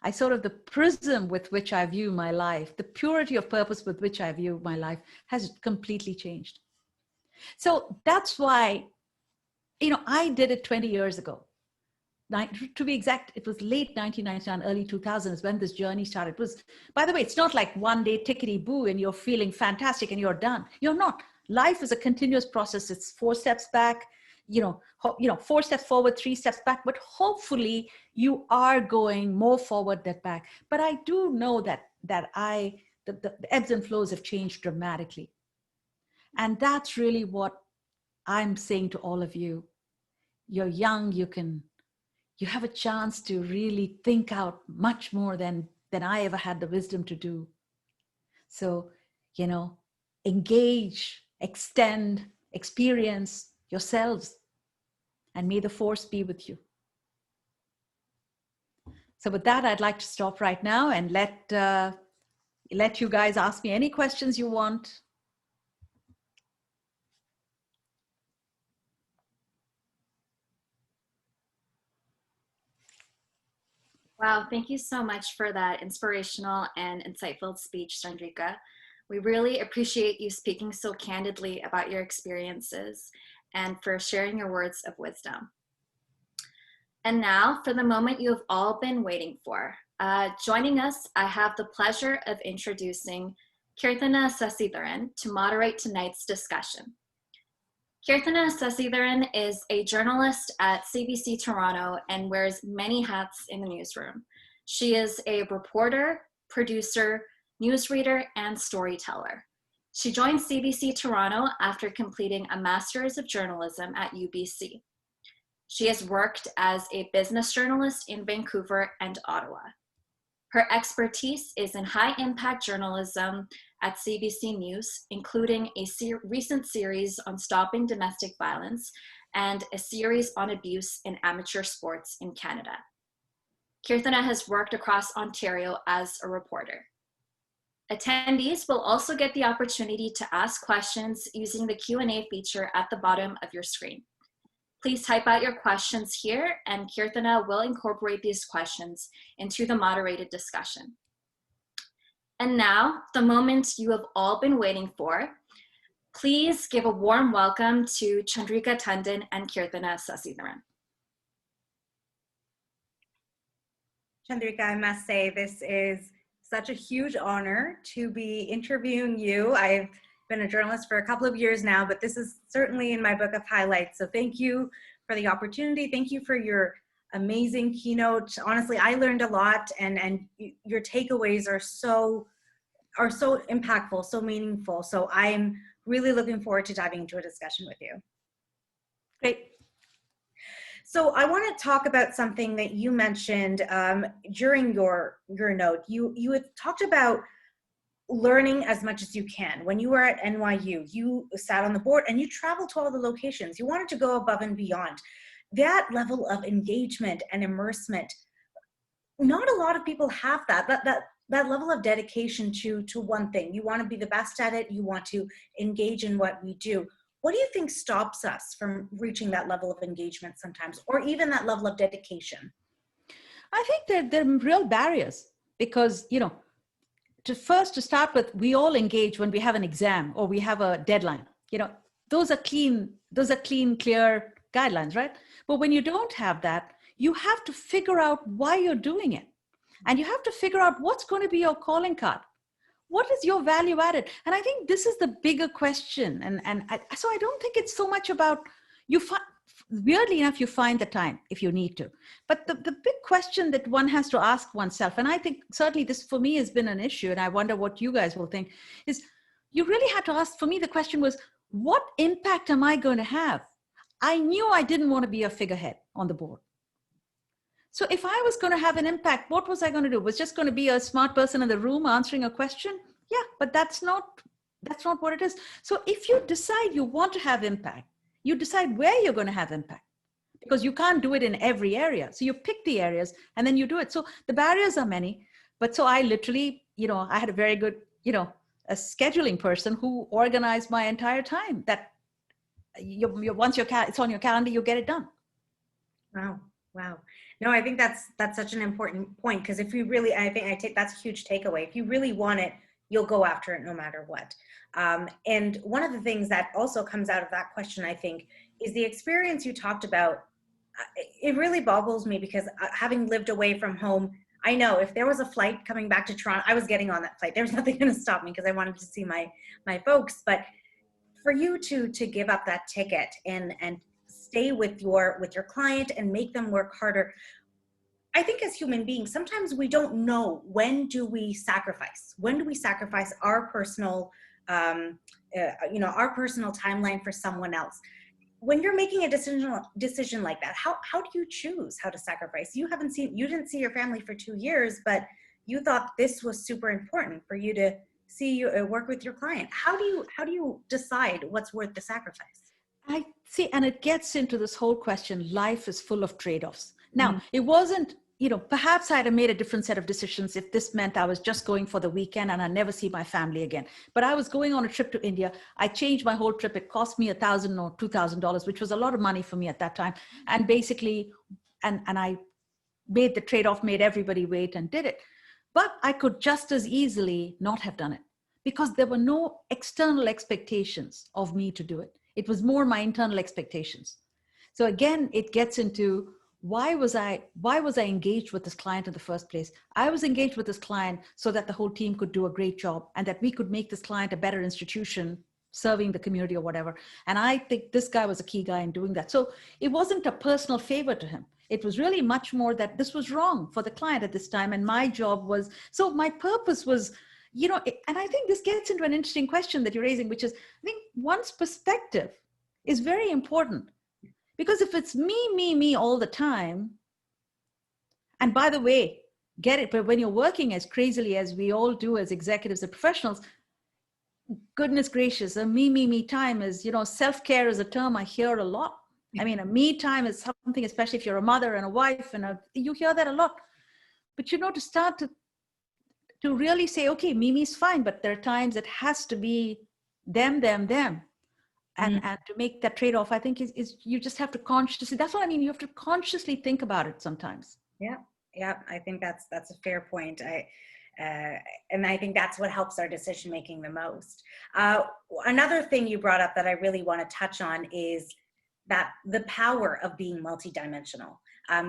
The prism with which I view my life, the purity of purpose with which I view my life has completely changed. So that's why I did it 20 years ago. To be exact, it was late 1999, early 2000s when this journey started. It was, by the way, it's not like one day tickety-boo and you're feeling fantastic and you're done. You're not. Life is a continuous process. It's 4 steps back, 4 steps forward, 3 steps back, but hopefully you are going more forward than back. But I do know that the ebbs and flows have changed dramatically. And that's really what I'm saying to all of you. You're young, you have a chance to really think out much more than I ever had the wisdom to do. So, engage, extend, experience yourselves, and may the force be with you. So with that, I'd like to stop right now and let you guys ask me any questions you want. Wow, thank you so much for that inspirational and insightful speech, Chandrika. We really appreciate you speaking so candidly about your experiences and for sharing your words of wisdom. And now for the moment you have all been waiting for. Joining us, I have the pleasure of introducing Kirthana Sasitharan to moderate tonight's discussion. Kirthana Sasitharan is a journalist at CBC Toronto and wears many hats in the newsroom. She is a reporter, producer, newsreader, and storyteller. She joined CBC Toronto after completing a Master's of Journalism at UBC. She has worked as a business journalist in Vancouver and Ottawa. Her expertise is in high-impact journalism at CBC News, including a recent series on stopping domestic violence and a series on abuse in amateur sports in Canada. Kirthana has worked across Ontario as a reporter. Attendees will also get the opportunity to ask questions using the Q&A feature at the bottom of your screen. Please type out your questions here, and Kirthana will incorporate these questions into the moderated discussion. And now, the moment you have all been waiting for, please give a warm welcome to Chandrika Tandon and Kirthana Sasitharan. Chandrika, I must say this is such a huge honor to be interviewing you. I've been a journalist for a couple of years now, but this is certainly in my book of highlights. So thank you for the opportunity. Thank you for your amazing keynote. Honestly, I learned a lot, and your takeaways are so impactful, so meaningful. So I'm really looking forward to diving into a discussion with you. Great. So I want to talk about something that you mentioned during your note. You had talked about learning as much as you can. When you were at NYU, you sat on the board and you traveled to all the locations. You wanted to go above and beyond. That level of engagement and immersement, not a lot of people have that level of dedication to one thing. You want to be the best at it. You want to engage in what we do. What do you think stops us from reaching that level of engagement sometimes, or even that level of dedication? I think there are real barriers because, to start with, we all engage when we have an exam or we have a deadline. Those are clean, clear guidelines, right? But when you don't have that, you have to figure out why you're doing it. And you have to figure out what's going to be your calling card. What is your value added? And I think this is the bigger question. So I don't think it's so much about, weirdly enough, you find the time if you need to. But the big question that one has to ask oneself, and I think certainly this for me has been an issue, and I wonder what you guys will think, is you really had to ask, for me, the question was, what impact am I going to have? I knew I didn't want to be a figurehead on the board. So if I was going to have an impact, what was I going to do? Was just going to be a smart person in the room answering a question? Yeah, but that's not what it is. So if you decide you want to have impact, you decide where you're going to have impact, because you can't do it in every area. So you pick the areas and then you do it. So the barriers are many, but so I literally, I had a very good, a scheduling person who organized my entire time, that once it's on your calendar, you get it done. Wow. No, I think that's such an important point, because if you really, that's a huge takeaway. If you really want it, you'll go after it no matter what. And one of the things that also comes out of that question, I think, is the experience you talked about. It really boggles me because having lived away from home, I know if there was a flight coming back to Toronto, I was getting on that flight. There's nothing going to stop me because I wanted to see my folks. But for you to give up that ticket and stay with your client and make them work harder, I think as human beings, sometimes we don't know when do we sacrifice. When do we sacrifice our personal, our personal timeline for someone else? When you're making a decision like that, how do you choose how to sacrifice? You didn't see your family for 2 years, but you thought this was super important for you to see you work with your client. How do you decide what's worth the sacrifice? I see, and it gets into this whole question. Life is full of trade-offs. Now, it wasn't, perhaps I'd have made a different set of decisions if this meant I was just going for the weekend and I'd never see my family again. But I was going on a trip to India. I changed my whole trip. It cost me $1,000 or $2,000, which was a lot of money for me at that time. And basically, and I made the trade-off, made everybody wait and did it. But I could just as easily not have done it because there were no external expectations of me to do it. It was more my internal expectations. So again, it gets into why was I engaged with this client in the first place? I was engaged with this client so that the whole team could do a great job and that we could make this client a better institution serving the community or whatever. And I think this guy was a key guy in doing that. So it wasn't a personal favor to him. It was really much more that this was wrong for the client at this time. And my job was, so my purpose was, and I think this gets into an interesting question that you're raising, which is, I think one's perspective is very important. Because if it's me all the time, and by the way, get it, but when you're working as crazily as we all do as executives and professionals, goodness gracious, a me time is, self-care is a term I hear a lot. I mean, a me time is something, especially if you're a mother and a wife, and you hear that a lot. But to start to really say, okay, Mimi's fine, but there are times it has to be them. And to make that trade-off, I think is you just have to consciously, that's what I mean, you have to consciously think about it sometimes. Yeah, I think that's a fair point. And I think that's what helps our decision-making the most. Another thing you brought up that I really want to touch on is that the power of being multidimensional.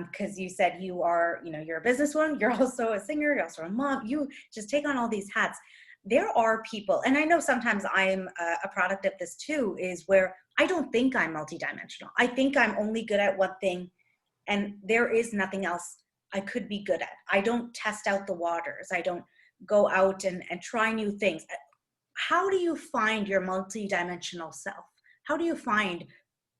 Because you said you're a businesswoman, you're also a singer, you're also a mom, you just take on all these hats. There are people, and I know sometimes I'm a product of this too, is where I don't think I'm multidimensional. I think I'm only good at one thing and there is nothing else I could be good at. I don't test out the waters. I don't go out and try new things. How do you find your multidimensional self? How do you find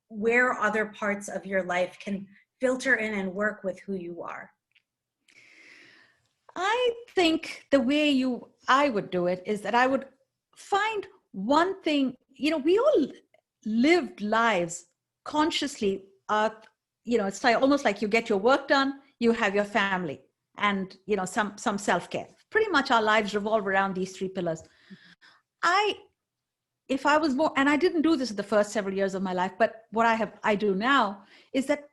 where other parts of your life can filter in and work with who you are? I think the way I would do it is that I would find one thing, we all lived lives consciously. It's almost like you get your work done, you have your family and, some self-care. Pretty much our lives revolve around these three pillars. If I was more, and I didn't do this in the first several years of my life, but what I do now is that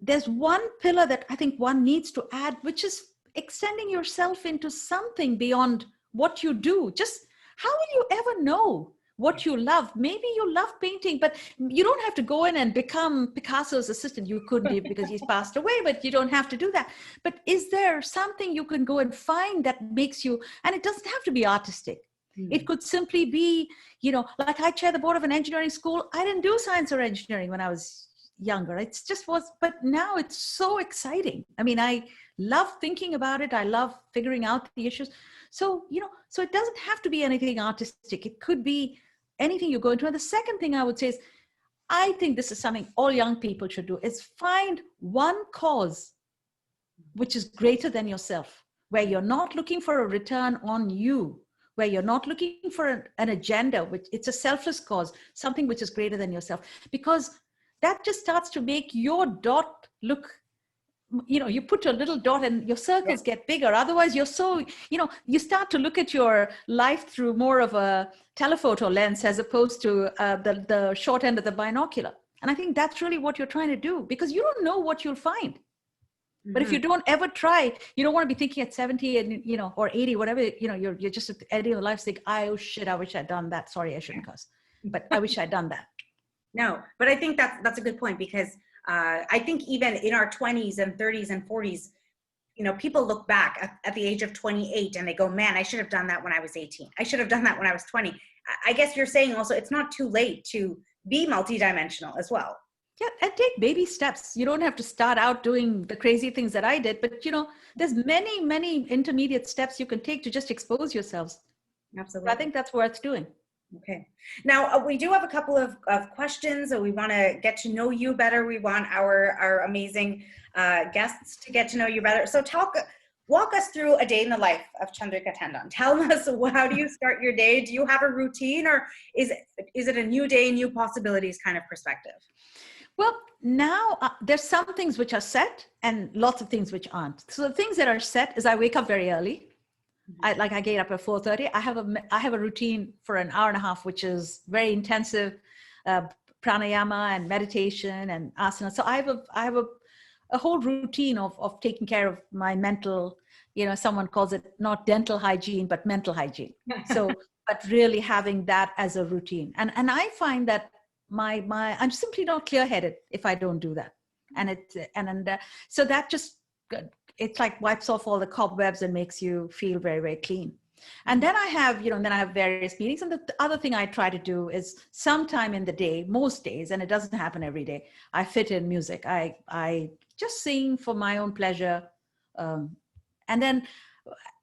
there's one pillar that I think one needs to add, which is extending yourself into something beyond what you do. Just how will you ever know what you love? Maybe you love painting, but you don't have to go in and become Picasso's assistant. You could be because he's passed away, but you don't have to do that. But is there something you can go and find that makes you, and it doesn't have to be artistic. It could simply be, like I chair the board of an engineering school. I didn't do science or engineering when I was younger. It just was, but now it's so exciting. I mean, I love thinking about it. I love figuring out the issues. So, so it doesn't have to be anything artistic. It could be anything you go into. And the second thing I would say is, I think this is something all young people should do, is find one cause which is greater than yourself, where you're not looking for a return on you, where you're not looking for an agenda, which it's a selfless cause, something which is greater than yourself, because that just starts to make your dot look, you put a little dot and your circles get bigger. Otherwise you're so, you start to look at your life through more of a telephoto lens as opposed to the short end of the binocular. And I think that's really what you're trying to do, because you don't know what you'll find. But if you don't ever try, you don't want to be thinking at 70 and, or 80, whatever, you're just at the end of life saying, oh shit, I wish I'd done that. Sorry, I shouldn't cuss, but I wish I'd done that. No, but I think that's a good point, because I think even in our 20s and 30s and 40s, people look back at the age of 28 and they go, man, I should have done that when I was 18. I should have done that when I was 20. I guess you're saying also it's not too late to be multidimensional as well. Yeah, and take baby steps. You don't have to start out doing the crazy things that I did, but there's many intermediate steps you can take to just expose yourselves. Absolutely. I think that's worth doing. Okay. Now we do have a couple of questions. We want to get to know you better. We want our amazing guests to get to know you better. So walk us through a day in the life of Chandrika Tandon. Tell us, how do you start your day? Do you have a routine, or is it a new day, new possibilities kind of perspective? Well, now there's some things which are set and lots of things which aren't. So the things that are set is I wake up very early. I get up at 4:30. I have a routine for an hour and a half, which is very intensive pranayama and meditation and asana. So I have a whole routine of taking care of my mental, someone calls it not dental hygiene, but mental hygiene. So, but really having that as a routine. And I find that I'm simply not clear-headed if I don't do that. So that just, it's like wipes off all the cobwebs and makes you feel very, very clean. And then I have, then I have various meetings. And the other thing I try to do is sometime in the day, most days, and it doesn't happen every day, I fit in music. I just sing for my own pleasure. And then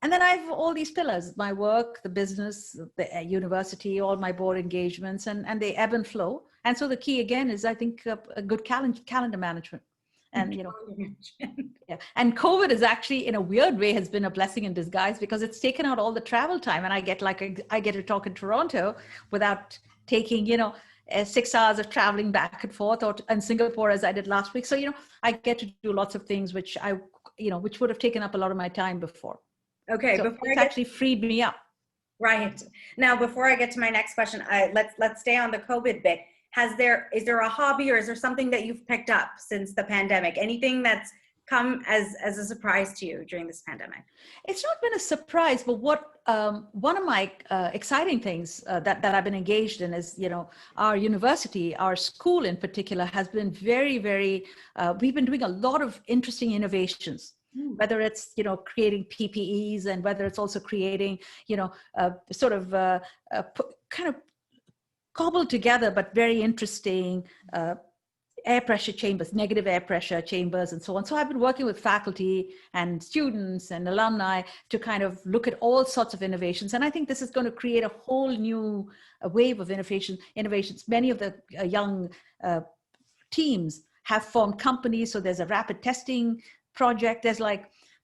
I have all these pillars: my work, the business, the university, all my board engagements, and they ebb and flow. And so the key again is, I think, a good calendar management. And yeah. And COVID is actually, in a weird way, has been a blessing in disguise, because it's taken out all the travel time, and I get to talk in Toronto without taking 6 hours of traveling back and forth, or in Singapore as I did last week. So I get to do lots of things which which would have taken up a lot of my time before. Okay, so it's actually freed me up. Right. Now, before I get to my next question, let's stay on the COVID bit. Is there a hobby, or is there something that you've picked up since the pandemic? Anything that's come as a surprise to you during this pandemic? It's not been a surprise, but one of my exciting things that I've been engaged in is, our university, our school in particular, has been very, very, we've been doing a lot of interesting innovations. Whether it's creating PPEs, and whether it's also creating kind of cobbled together but very interesting air pressure chambers, negative air pressure chambers, and so on. So I've been working with faculty and students and alumni to kind of look at all sorts of innovations. And I think this is going to create a whole new wave of innovations. Many of the young teams have formed companies. So there's a rapid testing project. There's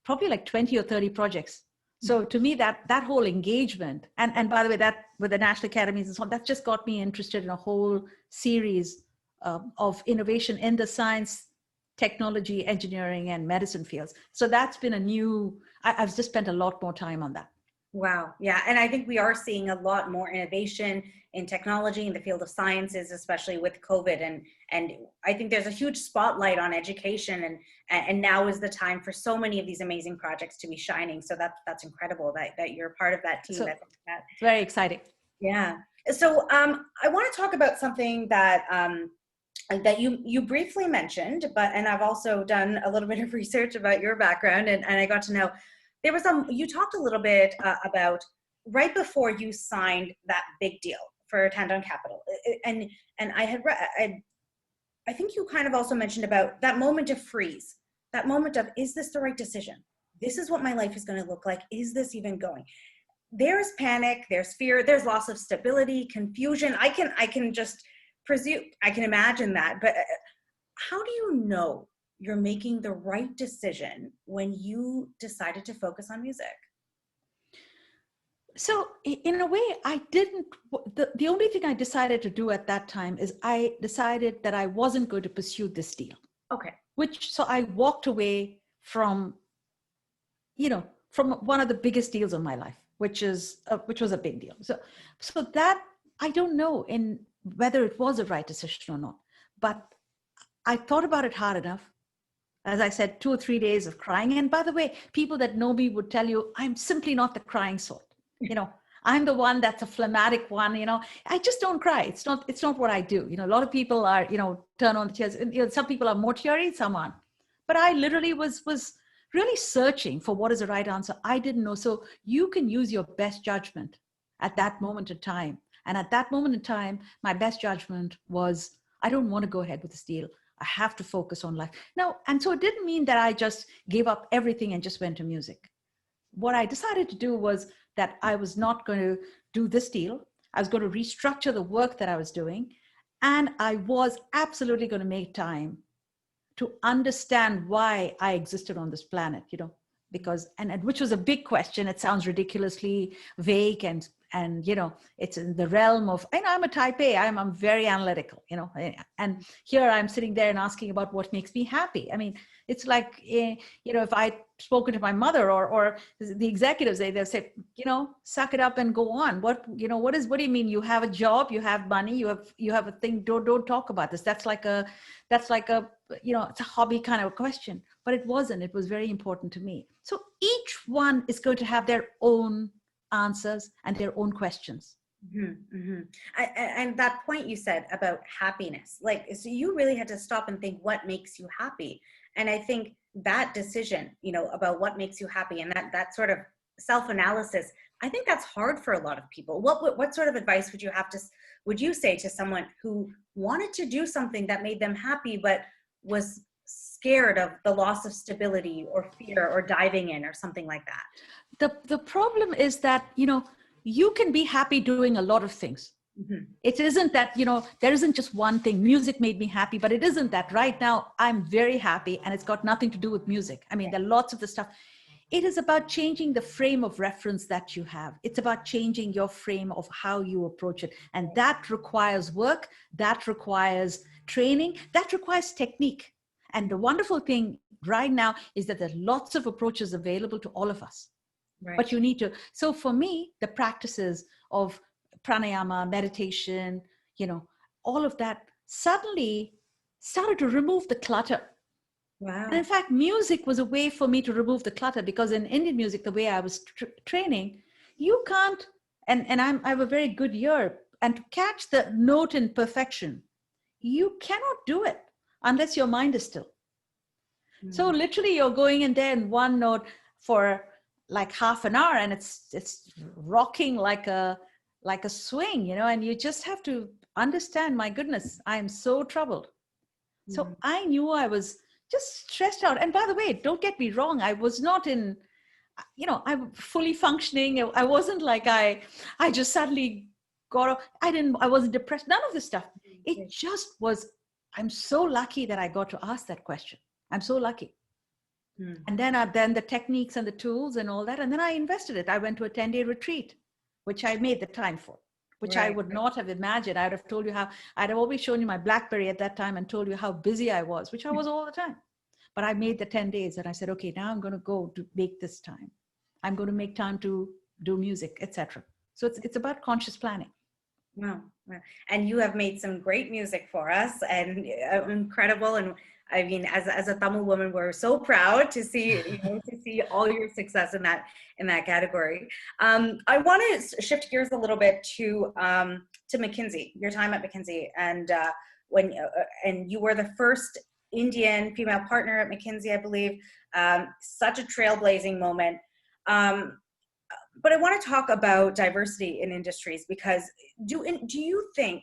probably 20 or 30 projects. So to me, that whole engagement, and by the way, that with the National Academies and so on, that just got me interested in a whole series of innovation in the science, technology, engineering, and medicine fields. So that's been I've just spent a lot more time on that. Wow. Yeah. And I think we are seeing a lot more innovation in technology in the field of sciences, especially with COVID. And I think there's a huge spotlight on education, and now is the time for so many of these amazing projects to be shining. So that's incredible that you're part of that team. So, it's very exciting. Yeah. So I want to talk about something that you briefly mentioned, and I've also done a little bit of research about your background, and I got to know there was you talked a little bit about right before you signed that big deal for Tandon Capital, and I had read, I think you kind of also mentioned about that moment of freeze, that moment of, is this the right decision? This is what my life is going to look like. Is this even going? There's panic, there's fear, there's loss of stability, confusion. I can just presume, I can imagine that, but how do you know you're making the right decision when you decided to focus on music? So in a way, I didn't, the only thing I decided to do at that time is I decided that I wasn't going to pursue this deal. Okay. So I walked away from, from one of the biggest deals of my life, which was a big deal. So that, I don't know whether it was a right decision or not, but I thought about it hard enough. As I said, 2 or 3 days of crying. And by the way, people that know me would tell you, I'm simply not the crying sort. I'm the one that's a phlegmatic one, you know. I just don't cry. It's not what I do. You know, a lot of people are, you know, turn on the tears. And, you know, some people are more teary, some aren't. But I literally was really searching for what is the right answer. I didn't know. So you can use your best judgment at that moment in time. And at that moment in time, my best judgment was, I don't want to go ahead with this deal. I have to focus on life. Now, and so it didn't mean that I just gave up everything and just went to music. What I decided to do was that I was not going to do this deal. I was going to restructure the work that I was doing. And I was absolutely going to make time to understand why I existed on this planet, you know, because, and which was a big question. It sounds ridiculously vague and you know, it's in the realm of, I know I'm a type A, I'm very analytical, you know, and here I'm sitting there and asking about what makes me happy. I mean, it's like, you know, if I'd spoken to my mother or the executives, they'll say, you know, suck it up and go on. What do you mean? You have a job, you have money, you have a thing, don't talk about this. That's like a, you know, it's a hobby kind of question, but it wasn't. It was very important to me. So each one is going to have their own answers and their own questions. Mm-hmm, mm-hmm. And that point you said about happiness, like, so you really had to stop and think what makes you happy. And I think that decision, you know, about what makes you happy and that sort of self-analysis, I think that's hard for a lot of people. What sort of advice would you say to someone who wanted to do something that made them happy, but was scared of the loss of stability or fear or diving in or something like that? The problem is that, you know, you can be happy doing a lot of things. Mm-hmm. It isn't that, you know, there isn't just one thing. Music made me happy, but it isn't that. Right now, I'm very happy and it's got nothing to do with music. I mean, there are lots of the stuff. It is about changing the frame of reference that you have. It's about changing your frame of how you approach it. And that requires work, that requires training, that requires technique. And the wonderful thing right now is that there are lots of approaches available to all of us. Right. But you need to, so for me, the practices of pranayama, meditation, you know, all of that suddenly started to remove the clutter. Wow. And in fact, music was a way for me to remove the clutter, because in Indian music, the way I was training, you can't, and I have a very good ear, and to catch the note in perfection, you cannot do it unless your mind is still. Mm. So literally you're going in there in one note for like half an hour and it's rocking like a swing, you know, and you just have to understand, my goodness, I am so troubled. Mm. So I knew I was just stressed out. And by the way, don't get me wrong, I was not in, you know, I'm fully functioning. I wasn't like I just suddenly got, I wasn't depressed, none of this stuff. It just was, I'm so lucky that I got to ask that question. I'm so lucky. And then the techniques and the tools and all that. And then I invested it. I went to a 10-day retreat, which I made the time for, which I would not have imagined. I would have told you how, I'd have always shown you my BlackBerry at that time and told you how busy I was, which I was all the time. But I made the 10 days and I said, okay, now I'm going to go to make this time. I'm going to make time to do music, etc. So it's about conscious planning. Wow. And you have made some great music for us and incredible. And I mean, as a Tamil woman, we're so proud to see, you know, to see all your success in that category. I want to shift gears a little bit to McKinsey, your time at McKinsey, and and you were the first Indian female partner at McKinsey, I believe. Such a trailblazing moment. But I want to talk about diversity in industries, because do you think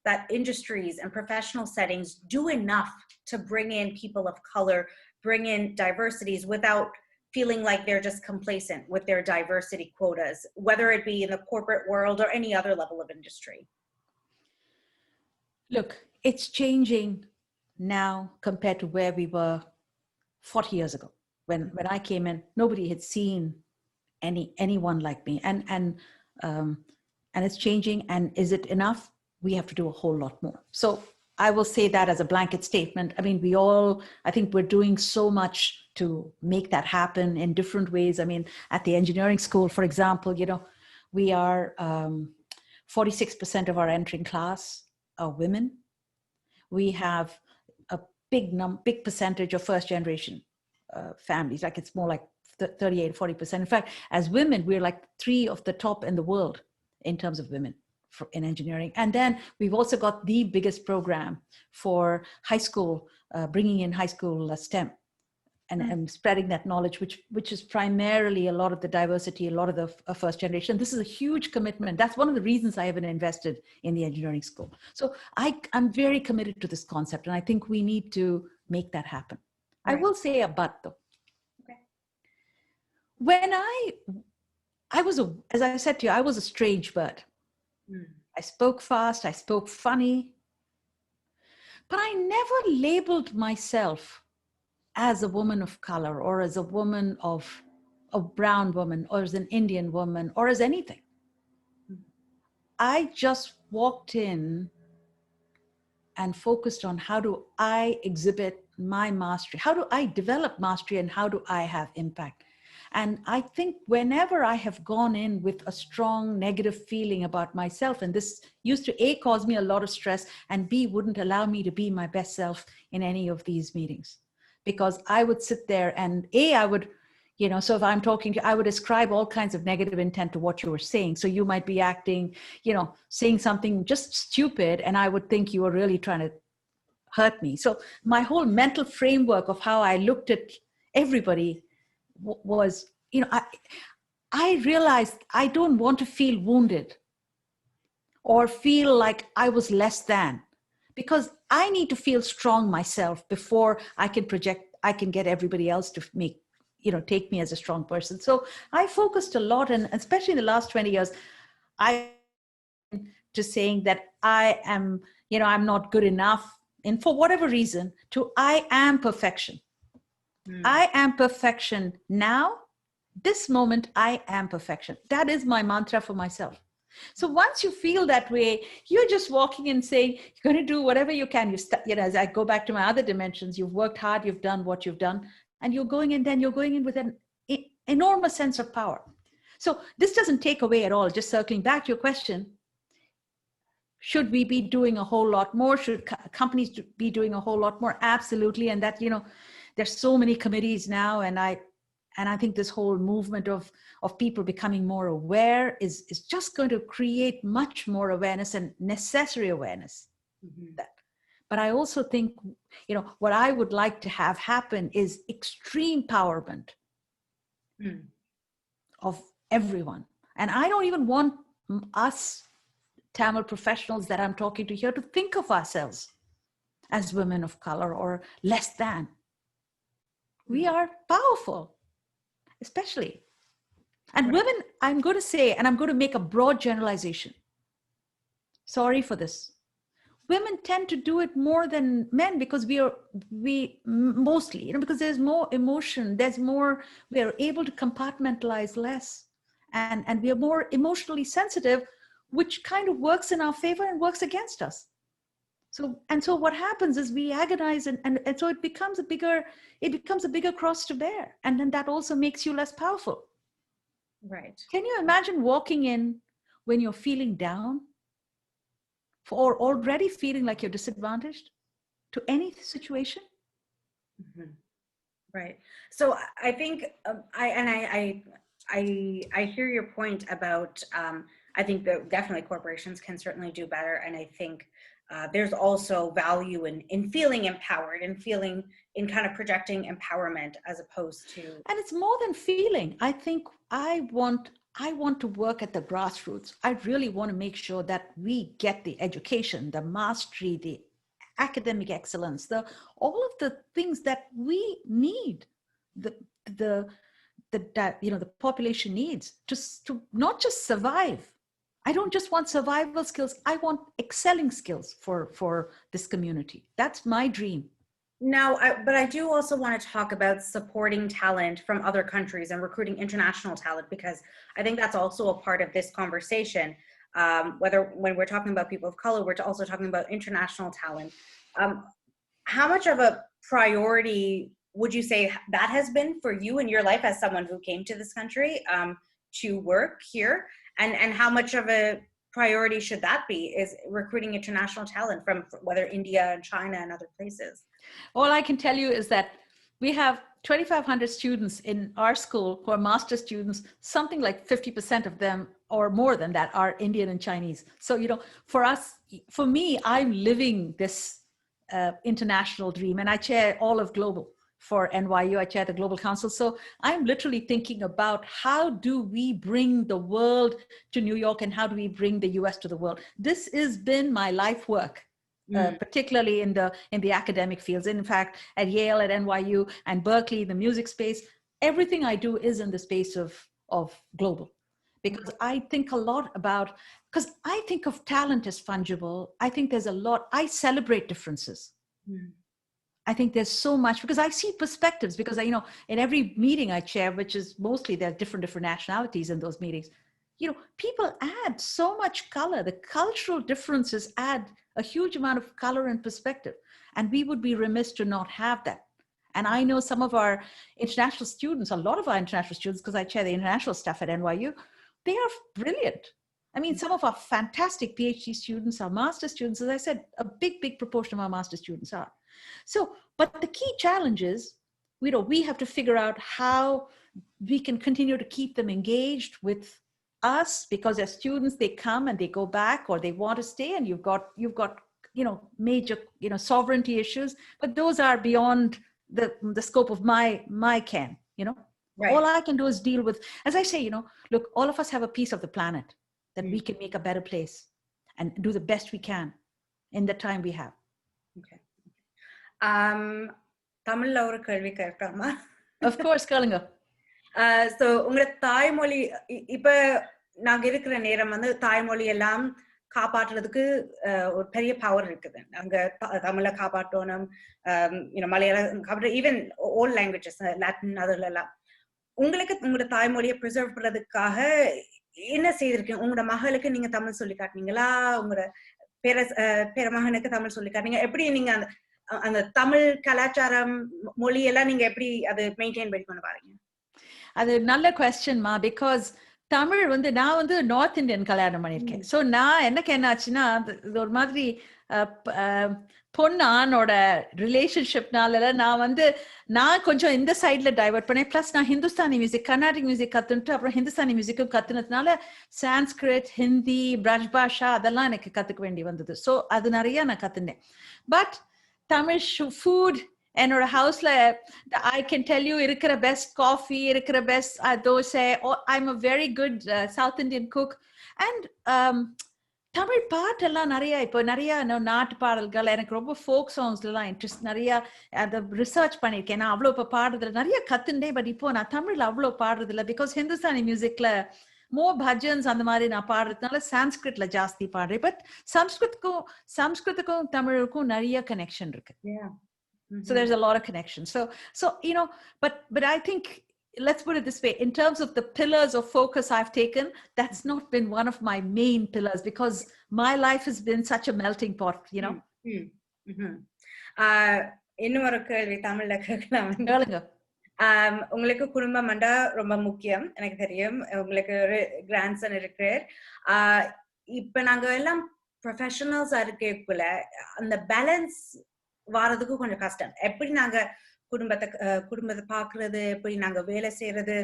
that industries and professional settings do enough to bring in people of color, bring in diversities without feeling like they're just complacent with their diversity quotas, whether it be in the corporate world or any other level of industry? Look, it's changing now compared to where we were 40 years ago. When I came in, nobody had seen anyone like me, and it's changing. And is it enough? We have to do a whole lot more. So I will say that as a blanket statement. I mean, I think we're doing so much to make that happen in different ways. I mean, at the engineering school, for example, you know, we are 46% of our entering class are women. We have a big percentage of first generation families, like it's more like 40%. In fact, as women, we're like 3 of the top in the world in terms of women in engineering. And then we've also got the biggest program for high school, bringing in high school STEM and spreading that knowledge, which is primarily a lot of the diversity, a lot of the first generation. This is a huge commitment. That's one of the reasons I haven't invested in the engineering school. So I'm very committed to this concept, and I think we need to make that happen. Right. I will say a but though. Okay. When I was as I said to you, I was a strange bird. I spoke fast, I spoke funny, but I never labeled myself as a woman of color or as a woman of a brown woman or as an Indian woman or as anything. I just walked in and focused on how do I exhibit my mastery? How do I develop mastery and how do I have impact? And I think whenever I have gone in with a strong negative feeling about myself, and this used to A, cause me a lot of stress, and B, wouldn't allow me to be my best self in any of these meetings. Because I would sit there and I would, so if I'm talking to you, I would ascribe all kinds of negative intent to what you were saying. So you might be acting, saying something just stupid, and I would think you were really trying to hurt me. So my whole mental framework of how I looked at everybody was, I realized I don't want to feel wounded or feel like I was less than, because I need to feel strong myself before I can get everybody else to take me as a strong person. So I focused a lot, and especially in the last 20 years, just saying that I am, I'm not good enough, and for whatever reason, I am perfection. I am perfection now. This moment, I am perfection. That is my mantra for myself. So once you feel that way, you're just walking and saying, you're going to do whatever you can. As I go back to my other dimensions, you've worked hard, you've done what you've done, and you're going in with an enormous sense of power. So this doesn't take away at all. Just circling back to your question, should we be doing a whole lot more? Should companies be doing a whole lot more? Absolutely. And that, there's so many committees now, and I think this whole movement of people becoming more aware is just going to create much more awareness and necessary awareness. But I also think, what I would like to have happen is extreme empowerment of everyone. And I don't even want us Tamil professionals that I'm talking to here to think of ourselves as women of color or less than. We are powerful, especially. And women, I'm going to say, and I'm going to make a broad generalization. Sorry for this. Women tend to do it more than men because we mostly, because there's more emotion, we are able to compartmentalize less, and we are more emotionally sensitive, which kind of works in our favor and works against us. So what happens is we agonize, and so it becomes a bigger cross to bear. And then that also makes you less powerful. Right. Can you imagine walking in when you're feeling down or already feeling like you're disadvantaged to any situation? Right. So I think, I hear your point about, I think that definitely corporations can certainly do better. And I think there's also value in feeling empowered and feeling in kind of projecting empowerment as opposed to. And it's more than feeling. I think I want to work at the grassroots. I really want to make sure that we get the education, the mastery, the academic excellence, all of the things that we need, the population needs to not just survive. I don't just want survival skills. I want excelling skills for this community. That's my dream. Now, but I do also want to talk about supporting talent from other countries and recruiting international talent, because I think that's also a part of this conversation. When we're talking about people of color, we're also talking about international talent. How much of a priority would you say that has been for you in your life as someone who came to this country to work here? And how much of a priority should that be, is recruiting international talent from whether India and China and other places? All I can tell you is that we have 2,500 students in our school who are master students. Something like 50% of them or more than that are Indian and Chinese. So, for me, I'm living this international dream, and I chair all of global for NYU. I chair the Global Council. So I'm literally thinking about how do we bring the world to New York, and how do we bring the US to the world? This has been my life work. Particularly in the academic fields. In fact, at Yale, at NYU, and Berklee, the music space, everything I do is in the space of global. Because I think a lot about, because I think of talent as fungible. I think there's a lot, I celebrate differences. I think there's so much, because I see perspectives, because in every meeting I chair, which is mostly there are different nationalities in those meetings, people add so much color. The cultural differences add a huge amount of color and perspective. And we would be remiss to not have that. And I know some of our international students, a lot of our international students, because I chair the international stuff at NYU, they are brilliant. I mean, some of our fantastic PhD students, our master students, as I said, a big proportion of our master students are. So, but the key challenge is, we have to figure out how we can continue to keep them engaged with us, because as students, they come and they go back, or they want to stay, and you've got major sovereignty issues, but those are beyond the scope of my ken. Right. All I can do is deal with, as I say, look, all of us have a piece of the planet that we can make a better place and do the best we can in the time we have. Okay. Tamil ஒரு கேள்வி கேட்கலாமா? Of course, கேளுங்க. So உங்களோட தாய்மொழி, இப்ப நாங்க இருக்கிற நேரம் தாய்மொழி எல்லாம் காப்பாற்றுறதுக்கு ஒரு பெரிய பவர் இருக்குது. அங்க தமிழை காப்பாற்றணும், மலையாளம் காப்பாற்ற, ஈவன் ஓல் லாங்குவேஜஸ், லாட்டின், அதுல எல்லாம். உங்களுக்கு உங்களோட தாய்மொழியை ப்ரிசர்வ் பண்றதுக்காக என்ன செய்திருக்கீங்க? உங்களோட மகளுக்கு நீங்க தமிழ் சொல்லி காட்டினீங்களா? உங்களோட பேரமகனுக்கு தமிழ் சொல்லி காட்டினீங்க? எப்படி நீங்க அந்த தமிழ் கலாச்சாரம் மொழியெல்லாம் நீங்க எப்படி அது மெயின்டைன் பண்ண பாருங்க? அது நல்ல கொஸ்டின்மா, பிகாஸ் தமிழ் நான் நார்த் இந்தியன் கல்யாணம் பண்ணியிருக்கேன். ஸோ நான் எனக்கு என்ன ஆச்சுன்னா, இது ஒரு மாதிரி பொண்ணு ஆணோட ரிலேஷன்ஷிப்னால நான் கொஞ்சம் இந்த சைட்ல டைவர்ட் பண்ணேன். பிளஸ் நான் ஹிந்துஸ்தானி மியூசிக், கர்நாடிக் மியூசிக் கத்துட்டு அப்புறம் ஹிந்துஸ்தானி மியூசிக்கும் கத்துனதுனால சான்ஸ்கிரிட், ஹிந்தி, பிரஜ் பாஷா அதெல்லாம் எனக்கு கத்துக்க வேண்டி வந்தது. ஸோ அது நிறைய நான் கத்துனேன். பட் தமிழ் ஃபுட், என்னோட ஹவுஸ்ல ஐ கேன் டெல் யூ இருக்கிற பெஸ்ட் காஃபி, இருக்கிற best dosa. I'm a very good south Indian cook. And Tamil பாட்டெல்லாம் நிறைய நாட்டு பாடல்கள், எனக்கு ரொம்ப ஃபோக் சாங்ஸ்லாம் இன்ட்ரெஸ்ட், நிறைய அதை ரிசர்ச் பண்ணியிருக்கேன். நான் அவ்வளோ இப்போ பாடுறதுல நிறைய கத்துண்டேன். பட் இப்போ நான் தமிழ்ல அவ்வளோ பாடுறதில்ல, பிகாஸ் ஹிந்துஸ்தானி மியூசிக்ல மோர் பஜன்ஸ் அந்த மாதிரி நான் பாடுறதுனால சான்ஸ்கிரிட்ல ஜாஸ்தி பாடுறேன். பட் சம்ஸ்கிருத்துக்கும் தமிழுக்கும் நிறைய கனெக்ஷன் இருக்கு. So there's a lot of connection. So but I think, let's put it this way, in terms of the pillars of focus I've taken, that's not been one of my main pillars, because my life has been such a melting pot, இன்னொரு கேள்வி தமிழ்ல கேட்கலாம். உங்களுக்கு குடும்பம் ரொம்ப முக்கியம், எனக்கு தெரியும். உங்களுக்கு ஒரு கிராண்ட்சன் இருக்கிறார். இப்ப நாங்க எல்லாம் ப்ரொஃபஷனல்ஸா இருக்கக்குள்ள அந்த பேலன்ஸ் வாரதுக்கு கொஞ்சம் கஷ்டம். எப்படி நாங்க குடும்பத்தை பாக்குறது, எப்படி நாங்க வேலை செய்யறது,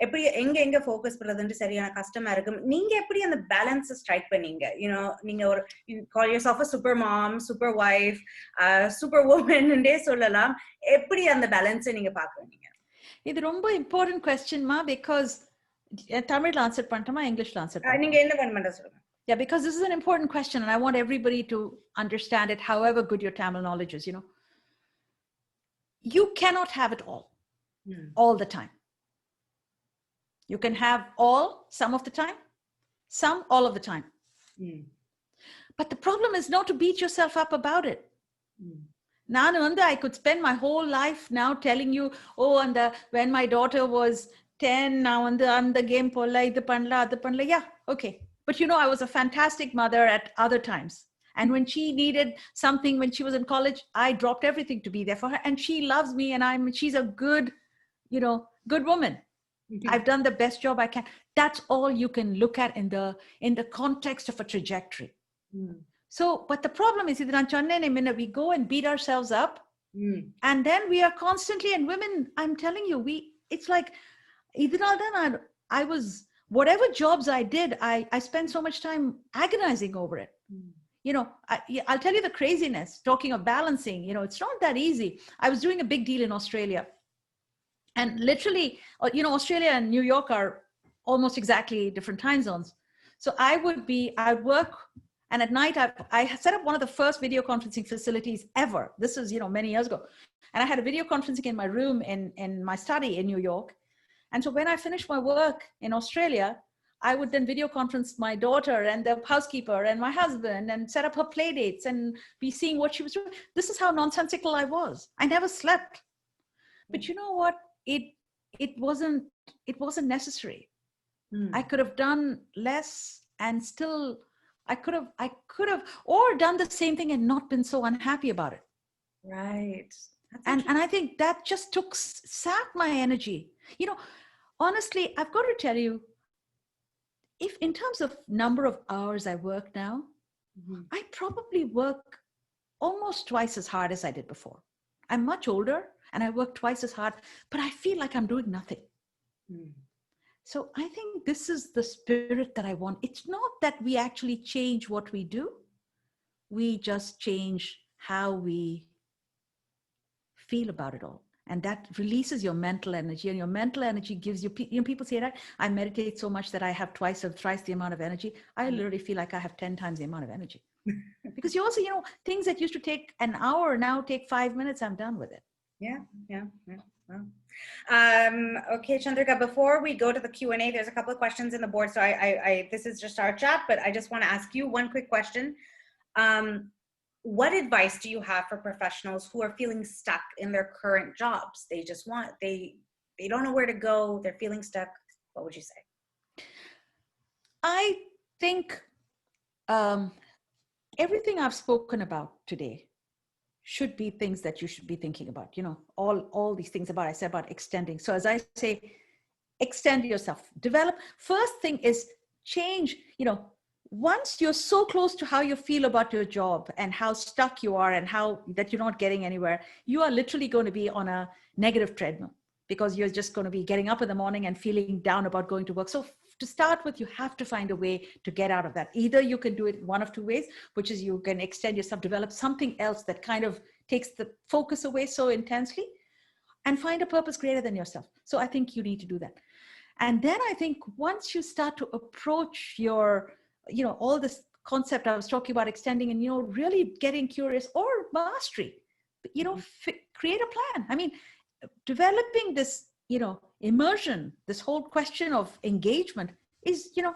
எப்படி எங்க ஃபோக்கஸ் பண்றதுன்னு சரியான கஷ்டமா இருக்கும். நீங்க எப்படி அந்த பேலன்ஸ் ஸ்ட்ரைக் பண்ணீங்க? நீங்க ஒரு call yourself a super mom, super wife, super woman ன்றே சொல்லலாம். எப்படி அந்த பேலன்ஸை நீங்க பாக்குறீங்க? இது ரொம்ப இம்பார்ட்டன்ட் கொஸ்டின்மா, பிகாஸ் தமிழ்ல ஆன்சர் பண்ணட்டுமா, இங்கிலீஷ்ல ஆன்சர் பண்ணட்டுமா? நீங்க என்ன பண்ண சொல்லுங்க. Yeah, because this is an important question, and I want everybody to understand it, however good your Tamil knowledge is. You cannot have it all the time. You can have all some of the time, some all of the time. But the problem is not to beat yourself up about it. I could spend my whole life now telling you, and when my daughter was 10, now on the game polla idu panla adu panla. Yeah, okay. But I was a fantastic mother at other times. And when she needed something, when she was in college, I dropped everything to be there for her. And she loves me, and she's a good, good woman. I've done the best job I can. That's all you can look at in the context of a trajectory. So, but the problem is, we go and beat ourselves up And then we are constantly, and women, I'm telling you, it's like, even then I was, whatever jobs I did, I spent so much time agonizing over it. You know, I'll tell you the craziness, talking of balancing, you know, it's not that easy. I was doing a big deal in Australia, and literally, you know, Australia and New York are almost exactly different time zones. So I'd work, and at night I set up one of the first video conferencing facilities ever. This is, you know, many years ago. And I had a video conferencing in my room in my study in New York. And so when I finished my work in Australia, I would then video conference my daughter and the housekeeper and my husband and set up her play dates and be seeing what she was doing. This is how nonsensical I was. I never slept. But you know what? It wasn't necessary. I could have done less and still I could have or done the same thing and not been so unhappy about it. Right. And I think that just sapped my energy. You know, honestly, I've got to tell you, if in terms of number of hours I work now, I probably work almost twice as hard as I did before. I'm much older and I work twice as hard, but I feel like I'm doing nothing. So I think this is the spirit that I want. It's not that we actually change what we do. We just change how we feel about it all. And that releases your mental energy, and your mental energy gives you, you know, people say that I meditate so much that I have twice or thrice the amount of energy. I literally feel like I have 10 times the amount of energy. Because you also, you know, things that used to take an hour now take 5 minutes, I'm done with it. Yeah. Well, okay, Chandrika, before we go to the Q&A, there's a couple of questions in the board. So this is just our chat, but I just want to ask you one quick question. What advice do you have for professionals who are feeling stuck in their current jobs? They just they don't know where to go. They're feeling stuck. What would you say? I think everything I've spoken about today should be things that you should be thinking about. You know, all these things I said about extending. So as I say, extend yourself, develop. First thing is change, you know, once you're so close to how you feel about your job and how stuck you are and how that you're not getting anywhere, you are literally going to be on a negative treadmill because you're just going to be getting up in the morning and feeling down about going to work. So to start with, you have to find a way to get out of that. Either you can do it one of two ways, which is you can extend yourself, develop something else that kind of takes the focus away so intensely, and find a purpose greater than yourself. So I think you need to do that. And then I think once you start to approach your, you know, all this concept I was talking about extending and, you know, really getting curious or mastery, you know, create a plan. I mean, developing this, you know, immersion, this whole question of engagement is, you know,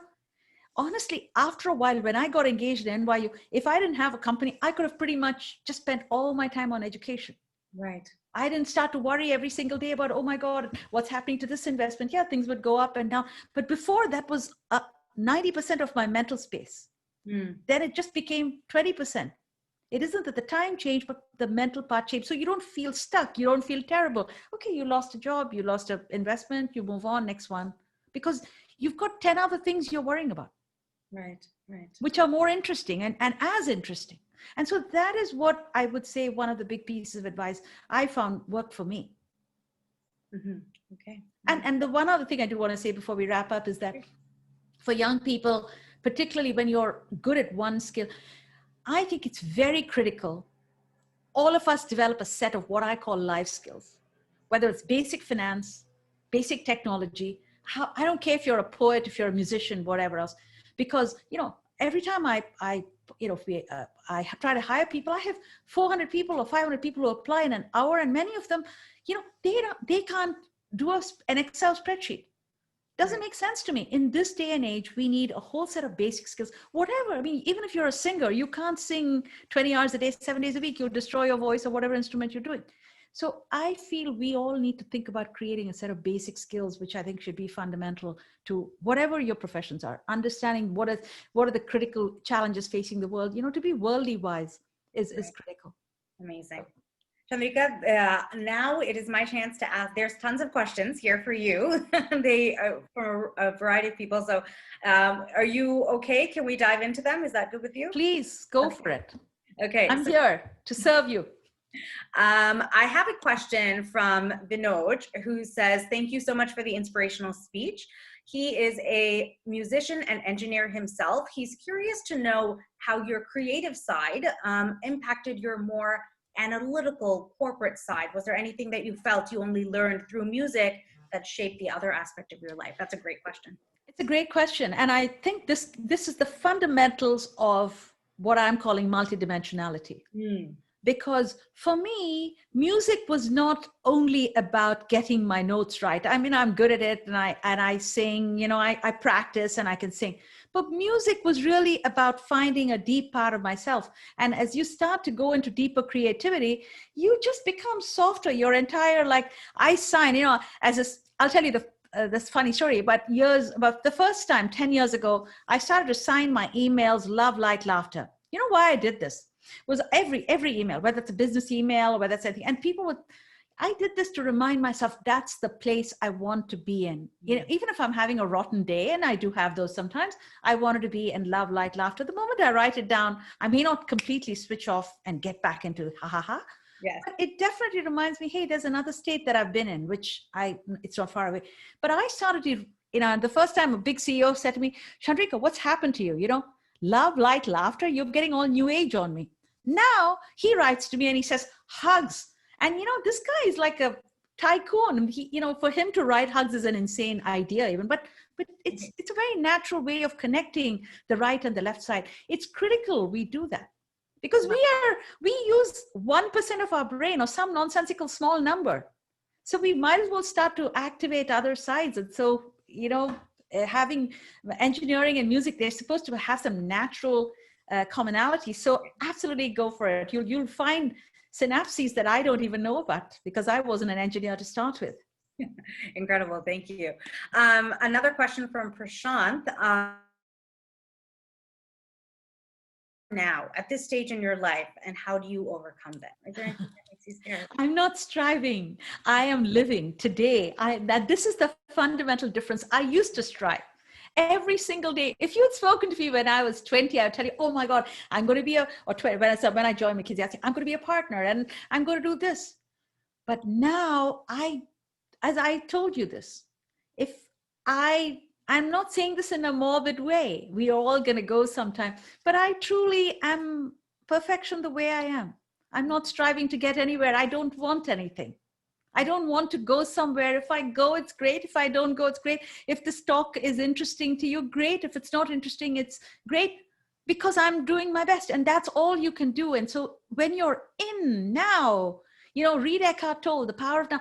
honestly, after a while, when I got engaged in NYU, if I didn't have a company, I could have pretty much just spent all my time on education. Right. I didn't start to worry every single day about, oh my God, what's happening to this investment? Yeah, things would go up and down. But before that was 90% of my mental space. Then it just became 20%. It isn't that the time changed, but the mental part changed. So you don't feel stuck. You don't feel terrible. Okay, you lost a job, you lost an investment, you move on, next one. Because you've got 10 other things you're worrying about. Right. Which are more interesting and as interesting. And so that is what I would say one of the big pieces of advice I found worked for me. Okay. And the one other thing I do want to say before we wrap up is that for young people, particularly when you're good at one skill, I think it's very critical. All of us develop a set of what I call life skills, whether it's basic finance, basic technology. I don't care if you're a poet, if you're a musician, whatever else, because, you know, every time I try to hire people, I have 400 people or 500 people who apply in an hour, and many of them, you know, they can't do an Excel spreadsheet. Doesn't make sense to me. In this day and age, we need a whole set of basic skills, whatever. I mean, even if you're a singer, you can't sing 20 hours a day, 7 days a week, you'll destroy your voice or whatever instrument you're doing. So I feel we all need to think about creating a set of basic skills, which I think should be fundamental to whatever your professions are. Understanding what are the critical challenges facing the world, you know, to be worldly wise is critical. Amazing. Chandrika, now it is my chance to ask. There's tons of questions here for you. They are for a variety of people. So are you okay? Can we dive into them? Is that good with you? Please go for it. Okay. I'm here to serve you. I have a question from Vinod, who says, thank you so much for the inspirational speech. He is a musician and engineer himself. He's curious to know how your creative side impacted your more analytical corporate side. Was there anything that you felt you only learned through music that shaped the other aspect of your life? That's a great question. It's a great question. And I think this is the fundamentals of what I'm calling multidimensionality. Because for me, music was not only about getting my notes right. I mean, I'm good at it, and I sing, you know, I practice and I can sing. But music was really about finding a deep part of myself. And as you start to go into deeper creativity, you just become softer. Your entire, like, I sign, you know, I'll tell you this funny story. About the first time, 10 years ago, I started to sign my emails, love, light, laughter. You know why I did this? Was every email, whether it's a business email or whether it's anything, and I did this to remind myself that's the place I want to be in. You know, even if I'm having a rotten day, and I do have those sometimes, I wanted to be in love, light, laughter. The moment I write it down, I may not completely switch off and get back into ha ha ha. Yes. But it definitely reminds me, hey, there's another state that I've been in, which it's not far away. But I started to, you know, the first time a big CEO said to me, Chandrika, what's happened to you? You know, love, light, laughter, you're getting all new age on me. Now he writes to me and he says, hugs. And, you know, this guy is like a tycoon. He, you know, for him to write hugs is an insane idea even, but it's a very natural way of connecting the right and the left side. It's critical we do that because we use 1% of our brain or some nonsensical small number. So we might as well start to activate other sides. And so, you know, having engineering and music, they're supposed to have some natural commonality. So absolutely go for it. You'll find synapses that I don't even know about because I wasn't an engineer to start with. Incredible. Thank you. Another question from Prashant. Now, at this stage in your life, and how do you overcome that? Is there anything that makes you scared? I'm not striving. I am living today. This is the fundamental difference. I used to strive. Every single day. If you had spoken to me when I was 20, I would tell you, oh my God, I'm going to be or 20, when I joined McKinsey, I'd say, I'm going to be a partner and I'm going to do this. But now as I told you this, I'm not saying this in a morbid way. We are all going to go sometime, but I truly am perfection the way I am. I'm not striving to get anywhere. I don't want anything. I don't want to go somewhere. If I go, it's great. If I don't go, it's great. If this talk is interesting to you, great. If it's not interesting, it's great because I'm doing my best and that's all you can do. And so when you're in now, you know, read Eckhart Tolle, The Power of Now.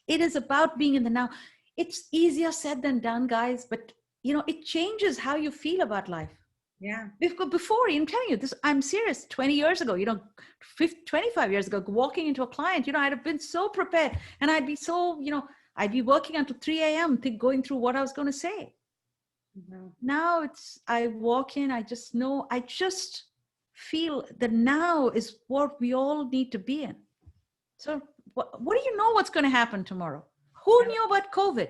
It is about being in the now. It's easier said than done, guys, but you know, it changes how you feel about life. Yeah. Before, I'm telling you this, I'm serious. 20 years ago, you know, 25 years ago, walking into a client, you know, I'd have been so prepared and I'd be so, you know, I'd be working until 3 a.m. going through what I was going to say. Mm-hmm. Now I walk in, I just know, I just feel that now is what we all need to be in. So what do you know what's going to happen tomorrow? Who knew about COVID?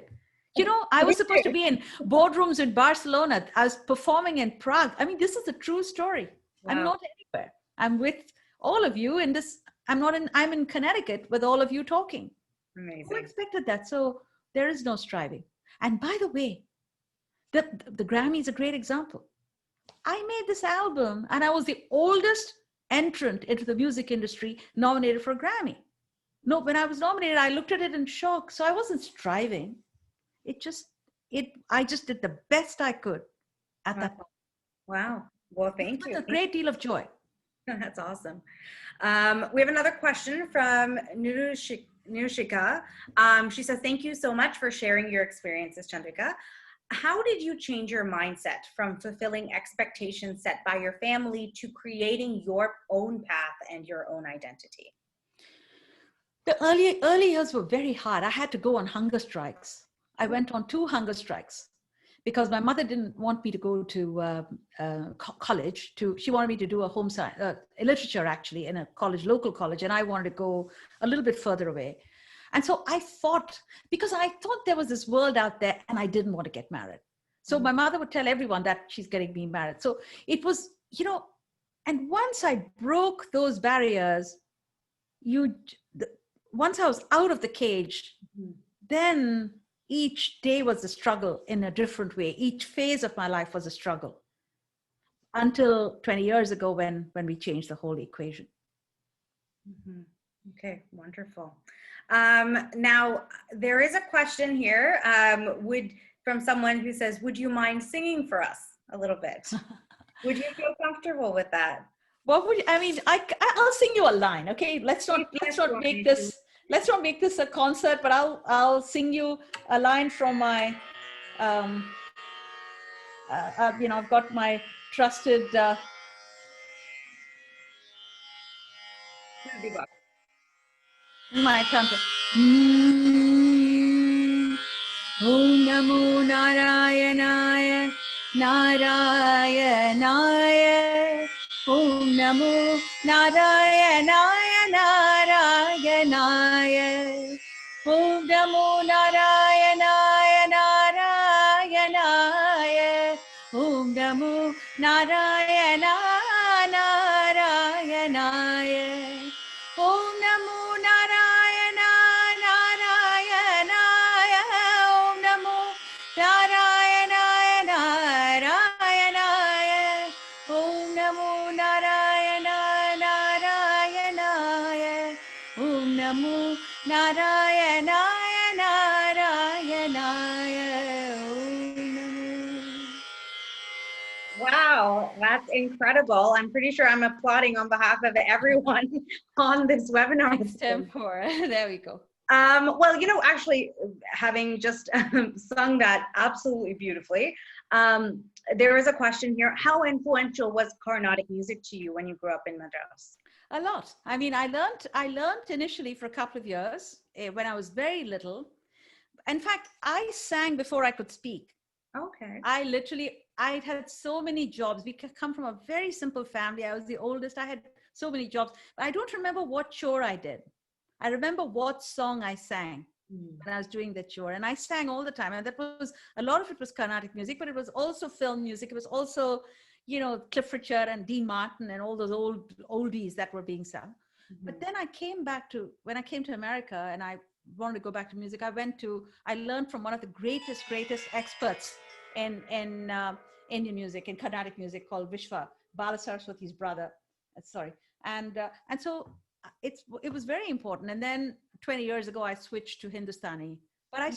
You know, I was supposed to be in boardrooms in Barcelona. I was performing in Prague. I mean, this is a true story. Wow. I'm not anywhere. I'm with all of you in this. I'm in Connecticut with all of you talking. Amazing. Who expected that? So there is no striving. And by the way, the Grammy is a great example. I made this album and I was the oldest entrant into the music industry nominated for a Grammy. No, when I was nominated, I looked at it in shock. So I wasn't striving. I just did the best I could at that point. Wow. Well, thank you. With a great deal of joy. That's awesome. We have another question from Nushika. She says, thank you so much for sharing your experiences, Chandrika. How did you change your mindset from fulfilling expectations set by your family to creating your own path and your own identity? The early years were very hard. I had to go on hunger strikes. I went on 2 hunger strikes because my mother didn't want me to go to college. She wanted me to do a home science, literature actually, in a local college, and I wanted to go a little bit further away. And so I fought because I thought there was this world out there and I didn't want to get married. So my mother would tell everyone that she's getting me married. So it was, you know, and once I broke those barriers, once I was out of the cage, then each day was a struggle in a different way. Each phase of my life was a struggle until 20 years ago when we changed the whole equation. Okay, wonderful. Now, there is a question here from someone who says, would you mind singing for us a little bit? Would you feel comfortable with that? What would I'll sing you a line, okay? Let's not make this a concert, but I'll sing you a line from my I've got my trusted my trumpet. Om Namo Narayanaya Narayanaya. Om Namo Narayanaya Narayanaya. Om Namo Narayanaya Narayanaya. Om Namo Narayana Narayanaya. Om Namo Narayana Narayanaya. Om Namo Narayana Narayanaya. Om Namo Narayana Narayanaya. Om Namo Narayana Narayanaya. Wow, that's incredible. I'm pretty sure I'm applauding on behalf of everyone on this webinar. There we go. Well, actually, having just sung that absolutely beautifully, there is a question here. How influential was Carnatic music to you when you grew up in Madras? A lot. I mean, I learned initially for a couple of years when I was very little. In fact, I sang before I could speak. Okay. I had so many jobs. We come from a very simple family. I was the oldest. I had so many jobs. But I don't remember what chore I did. I remember what song I sang when I was doing that chore. And I sang all the time. And that was, a lot of it was Carnatic music, but it was also film music. It was also, Cliff Richard and Dean Martin and all those oldies that were being sung. But then when I came to America and I wanted to go back to music, I learned from one of the greatest experts in Indian music, in Carnatic music, called Vishwa, Bala Saraswati's brother. And so it was very important. And then 20 years ago, I switched to Hindustani. But I've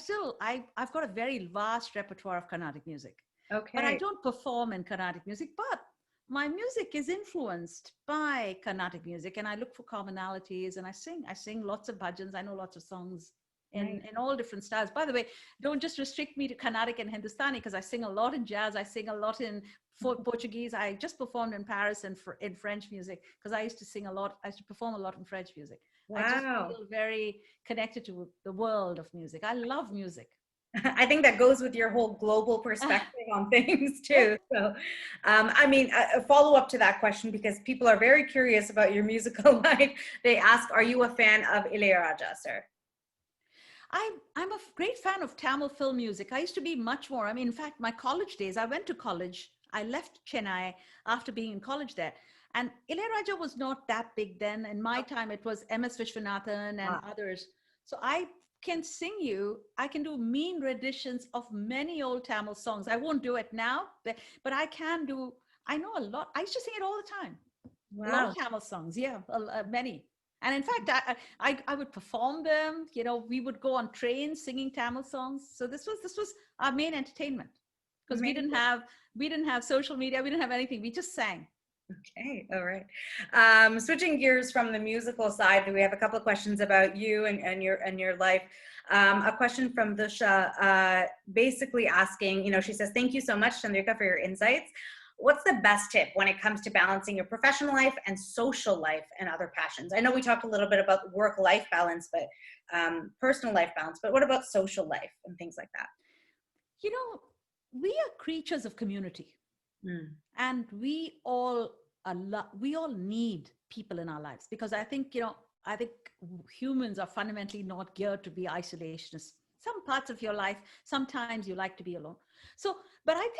got a very vast repertoire of Carnatic music. Okay. But I don't perform in Carnatic music, but my music is influenced by Carnatic music, and I look for commonalities, and I sing lots of bhajans. I know lots of songs in all different styles. By the way, don't just restrict me to Carnatic and Hindustani, because I sing a lot in jazz. I sing a lot in Portuguese. I just performed in Paris and in French music, because I used to sing a lot. I used to perform a lot in French music. Wow. I just feel very connected to the world of music. I love music. I think that goes with your whole global perspective on things too. So, a follow-up to that question, because people are very curious about your musical life. They ask, are you a fan of Ilayaraja, sir? I'm a great fan of Tamil film music. I used to be much more. In fact, my college days, I went to college. I left Chennai after being in college there. And Ilayaraja was not that big then. In my time, it was M.S. Vishwanathan and others. So I can do mean renditions of many old Tamil songs. I won't do it now, but I know a lot. I used to sing it all the time. Wow. A lot of Tamil songs, many. And in fact, I would perform them. We would go on trains singing Tamil songs. So this was our main entertainment, because we didn't have social media. We didn't have anything. We just sang. Okay, all right. Switching gears from the musical side, we have a couple of questions about you and your life. A question from Dusha, basically asking, she says, thank you so much, Chandrika, for your insights. What's the best tip when it comes to balancing your professional life and social life and other passions? I know we talked a little bit about work-life balance, but personal life balance, but what about social life and things like that? We are creatures of community. And we all need people in our lives, because I think humans are fundamentally not geared to be isolationists. Some parts of your life, sometimes you like to be alone. So, but I think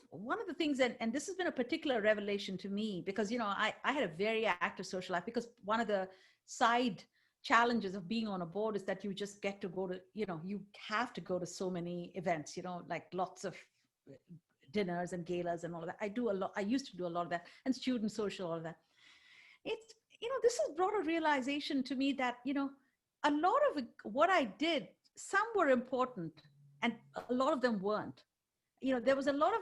one of the things, and this has been a particular revelation to me, because, I had a very active social life, because one of the side challenges of being on a board is that you just get to go to, you have to go to so many events, like lots of dinners and galas and all of that. I used to do a lot of that, and student social, all of that. It's, this has brought a realization to me that, a lot of what I did, some were important and a lot of them weren't. There was a lot of,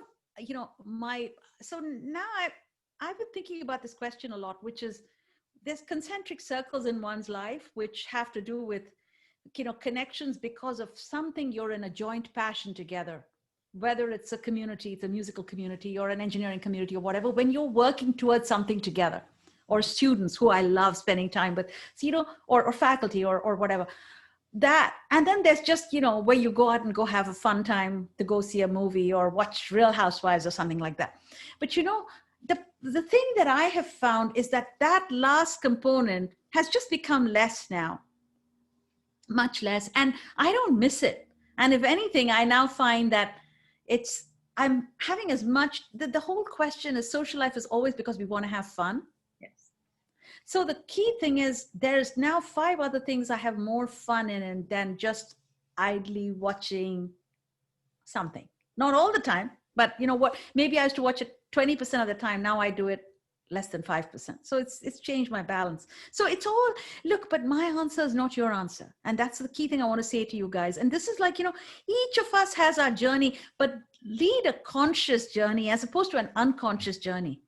so now I've been thinking about this question a lot, which is there's concentric circles in one's life, which have to do with, connections because of something you're in a joint passion together, whether it's a community, it's a musical community or an engineering community or whatever, when you're working towards something together, or students who I love spending time with, or faculty or whatever. That, and then there's just, where you go out and go have a fun time to go see a movie or watch Real Housewives or something like that. But the thing that I have found is that last component has just become less now, much less, and I don't miss it. And if anything, I now find that I'm having as much, the whole question is social life is always because we want to have fun. Yes. So the key thing is there's now 5 other things I have more fun in than just idly watching something. Not all the time, but maybe I used to watch it 20% of the time. Now I do it less than 5%. So it's changed my balance. So it's all, look, but my answer is not your answer. And that's the key thing I want to say to you guys. And this is like, each of us has our journey, but lead a conscious journey as opposed to an unconscious journey.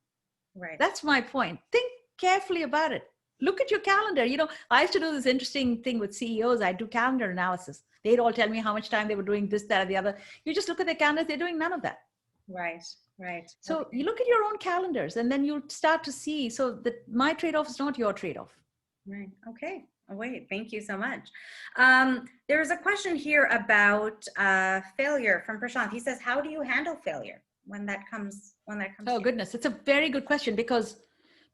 Right. That's my point. Think carefully about it. Look at your calendar. I used to do this interesting thing with CEOs. I do calendar analysis. They'd all tell me how much time they were doing this, that, or the other. You just look at their calendars, they're doing none of that. Right. Right. So okay. You look at your own calendars and then you'll start to see, so that my trade-off is not your trade-off. Right. Okay. Oh, wait, thank you so much. There's a question here about failure from Prashant. He says, how do you handle failure when that comes Oh, goodness. It's a very good question, because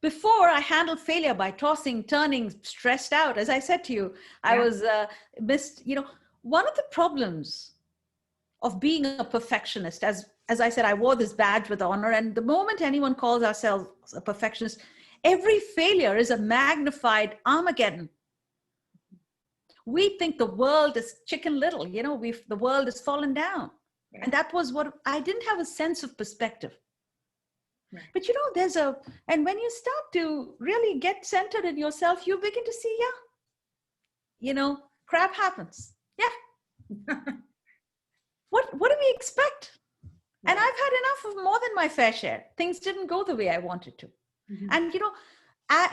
before I handled failure by tossing, turning, stressed out. As I said to you, I was one of the problems of being a perfectionist, as I said, I wore this badge with honor. And the moment anyone calls ourselves a perfectionist, every failure is a magnified Armageddon. We think the world is Chicken Little, the world has fallen down. Right. And that was what, I didn't have a sense of perspective. Right. But and when you start to really get centered in yourself, you begin to see, crap happens. Yeah. What do we expect? And I've had enough of more than my fair share. Things didn't go the way I wanted to. Mm-hmm. And,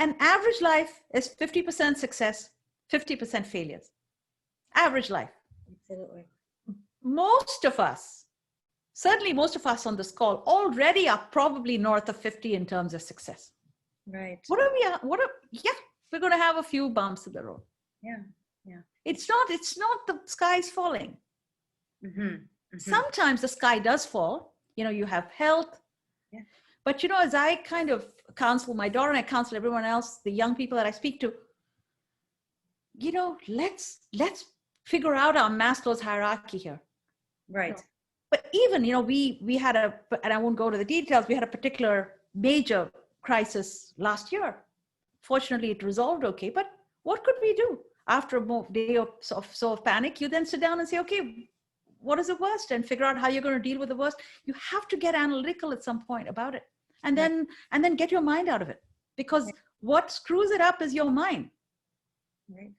an average life is 50% success, 50% failures. Average life. Absolutely. Most of us, certainly most of us on this call already are probably north of 50 in terms of success. Right. We're going to have a few bumps in the road. Yeah. Yeah. It's not the sky's falling. Mm-hmm. Mm-hmm. Sometimes the sky does fall, you have health, but as I kind of counsel my daughter and I counsel everyone else, the young people that I speak to, let's figure out our Maslow's hierarchy here. Right. But even, we had and I won't go to the details, we had a particular major crisis last year. Fortunately, it resolved okay, but what could we do? After a day of panic, you then sit down and say, okay, what is the worst, and figure out how you're going to deal with the worst. You have to get analytical at some point about it, and then get your mind out of it, because what screws it up is your mind. Right.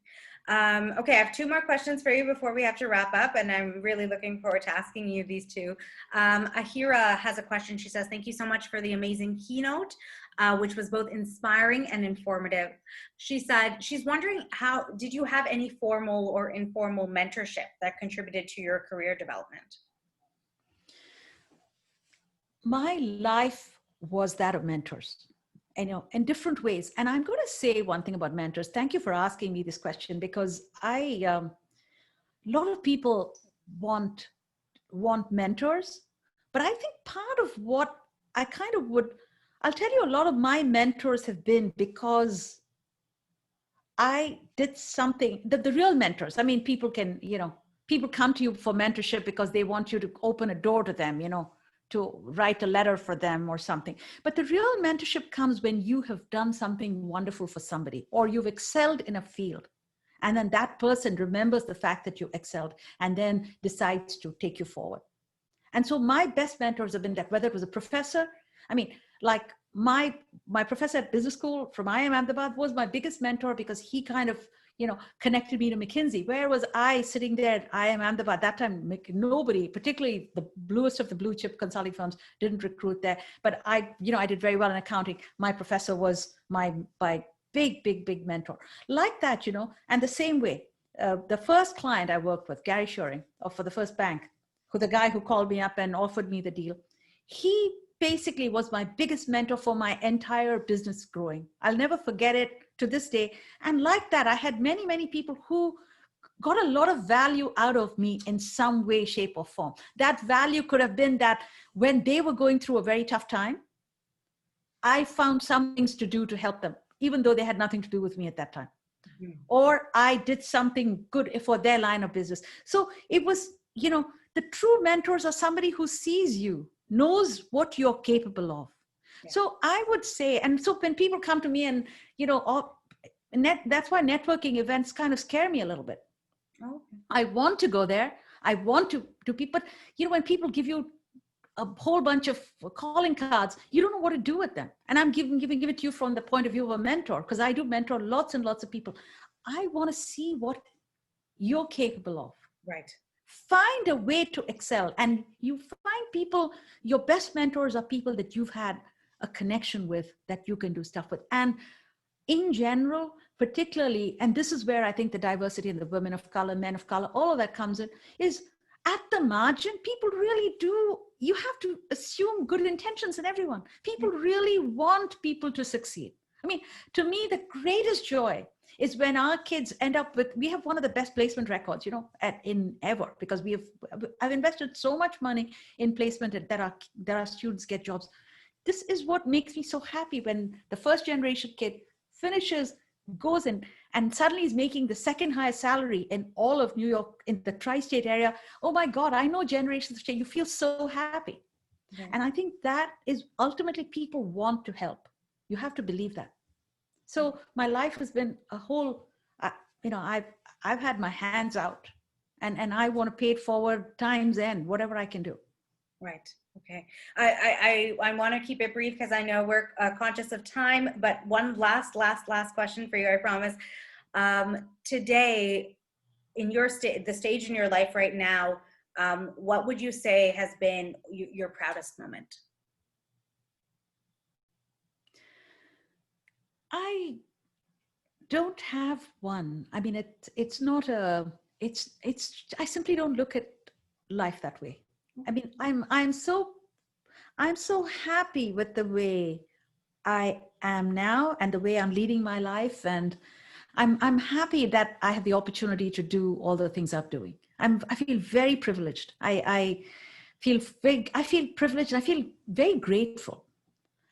Okay, I have 2 more questions for you before we have to wrap up, and I'm really looking forward to asking you these 2. Ahira has a question. She says, thank you so much for the amazing keynote, which was both inspiring and informative. She said, she's wondering, did you have any formal or informal mentorship that contributed to your career development? My life was that of mentors. In different ways. And I'm going to say one thing about mentors. Thank you for asking me this question, because a lot of people want mentors, but I think part of what I kind of I'll tell you, a lot of my mentors have been because I did something that the real mentors, people come to you for mentorship because they want you to open a door to them, to write a letter for them or something. But the real mentorship comes when you have done something wonderful for somebody, or you've excelled in a field. And then that person remembers the fact that you excelled and then decides to take you forward. And so my best mentors have been that, whether it was a professor, I mean, like my professor at business school from IIM Ahmedabad was my biggest mentor, because he kind of, connected me to McKinsey. Where was I sitting there at IIM Ahmedabad? That time, nobody, particularly the bluest of the blue chip consulting firms, didn't recruit there. But I did very well in accounting. My professor was my big mentor. Like that, and the same way, the first client I worked with, Gary Shoring, for the first bank, the guy who called me up and offered me the deal, he basically was my biggest mentor for my entire business growing. I'll never forget it to this day. And like that, I had many people who got a lot of value out of me in some way, shape, or form. That value could have been that when they were going through a very tough time, I found some things to do to help them, even though they had nothing to do with me at that time. Mm-hmm. Or I did something good for their line of business. So it was, the true mentors are somebody who sees you, knows what you're capable of. Yeah. So I would say, and so when people come to me and, that's why networking events kind of scare me a little bit. Okay. I want to go there. I want to do people, but when people give you a whole bunch of calling cards, you don't know what to do with them. And I'm giving it to you from the point of view of a mentor, because I do mentor lots and lots of people. I want to see what you're capable of. Right. Find a way to excel. And you find people, your best mentors are people that you've had a connection with, that you can do stuff with. And in general, particularly, and this is where I think the diversity in the women of color, men of color, all of that comes in, is at the margin, people really do, you have to assume good intentions in everyone. People really want people to succeed. I mean, to me, the greatest joy is when our kids end up with, we have one of the best placement records, in ever, because I've invested so much money in placement that our students get jobs. This is what makes me so happy when the first generation kid finishes, goes in, and suddenly is making the second highest salary in all of New York, in the tri-state area. Oh my God, I know generations change. You feel so happy. Yeah. And I think that is ultimately, people want to help. You have to believe that. So my life has been a whole, I've had my hands out, and I want to pay it forward times end, whatever I can do. Right. Okay. I want to keep it brief because I know we're conscious of time, but one last question for you, I promise. Today, in your the stage in your life right now, what would you say has been your proudest moment? I don't have one. I mean, it's not I simply don't look at life that way. I mean, I'm so happy with the way I am now and the way I'm leading my life. And I'm happy that I have the opportunity to do all the things I'm doing. I feel very privileged. I feel privileged, and I feel very grateful.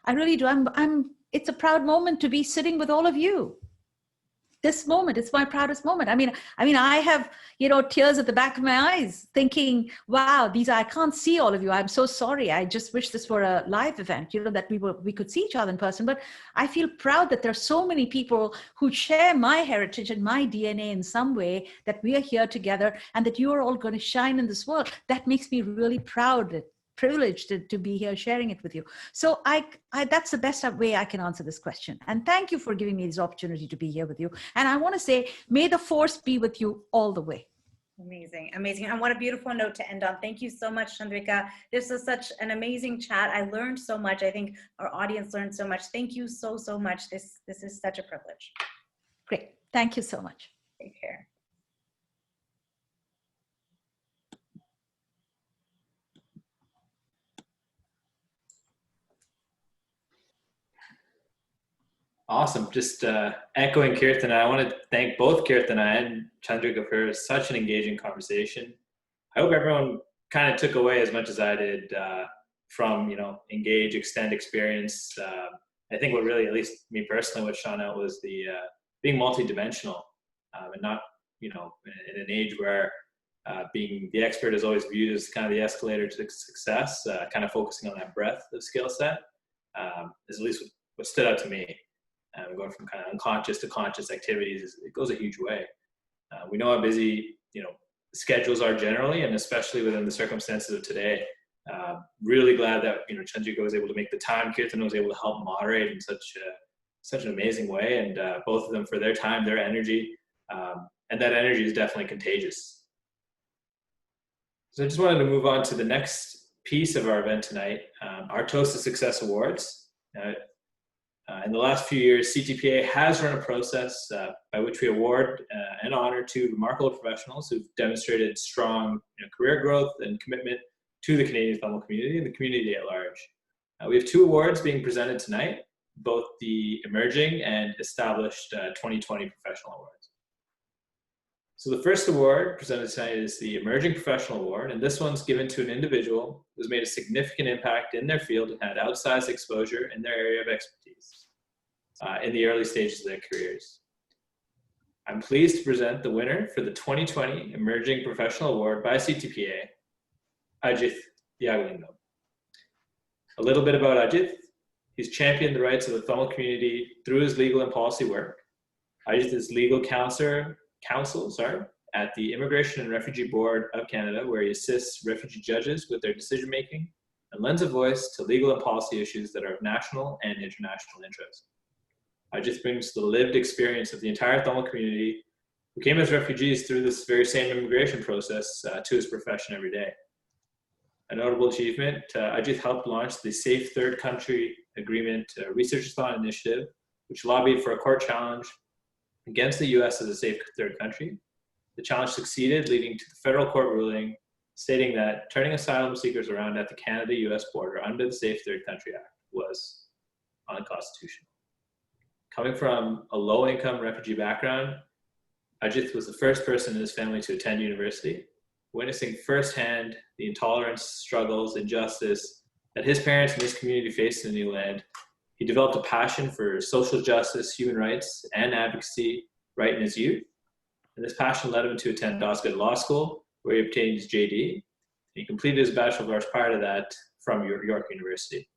I really do. It's a proud moment to be sitting with all of you. This moment, it's my proudest moment. I mean, I have, tears at the back of my eyes thinking, wow, I can't see all of you. I'm so sorry. I just wish this were a live event, that we could see each other in person. But I feel proud that there are so many people who share my heritage and my DNA in some way, that we are here together and that you are all going to shine in this world. That makes me really proud, privileged to be here sharing it with you. So that's the best way I can answer this question. And thank you for giving me this opportunity to be here with you. And I want to say, may the force be with you all the way. Amazing. And what a beautiful note to end on. Thank you so much, Chandrika. This was such an amazing chat. I learned so much. I think our audience learned so much. Thank you so much. This is such a privilege. Great. Thank you so much. Take care. Awesome. Just echoing Kirthana, I want to thank both Kirthana and Chandrika for such an engaging conversation. I hope everyone kind of took away as much as I did from, engage, extend experience. I think what really, at least me personally, what shone out was the being multidimensional and not, in an age where Being the expert is always viewed as kind of the escalator to success, kind of focusing on that breadth of skill set, is at least what stood out to me. Going from kind of unconscious to conscious activities, it goes a huge way. We know how busy, schedules are generally, and especially within the circumstances of today. Really glad that, Chandrika was able to make the time. Kirthana was able to help moderate in such an amazing way, and both of them for their time, their energy, and that energy is definitely contagious. So I just wanted to move on to the next piece of our event tonight, our Toast to Success Awards. In the last few years, CTPA has run a process by which we award and honor two remarkable professionals who've demonstrated strong career growth and commitment to the Canadian Tamil community and the community at large. We have two awards being presented tonight, both the Emerging and Established 2020 Professional Awards. So the first award presented tonight is the Emerging Professional Award, and this one's given to an individual who's made a significant impact in their field and had outsized exposure in their area of expertise in the early stages of their careers. I'm pleased to present the winner for the 2020 Emerging Professional Award by CTPA, Ajith Thiyagalingam. A little bit about Ajith. He's championed the rights of the Tamil community through his legal and policy work. Ajith is legal counsel at the Immigration and Refugee Board of Canada, where he assists refugee judges with their decision-making and lends a voice to legal and policy issues that are of national and international interest. Ajith brings the lived experience of the entire Tamil community who came as refugees through this very same immigration process to his profession every day. A notable achievement, Ajith helped launch the Safe Third Country Agreement Research-a-thon initiative, which lobbied for a court challenge against the US as a safe third country. The challenge succeeded, leading to the federal court ruling stating that turning asylum seekers around at the Canada-US border under the Safe Third Country Act was unconstitutional. Coming from a low-income refugee background, Ajith was the first person in his family to attend university, witnessing firsthand the intolerance, struggles, injustice that his parents and his community faced in the new land. He developed a passion for social justice, human rights, and advocacy right in his youth. And this passion led him to attend Osgoode Law School, where he obtained his JD. He completed his Bachelor of Arts prior to that from York University.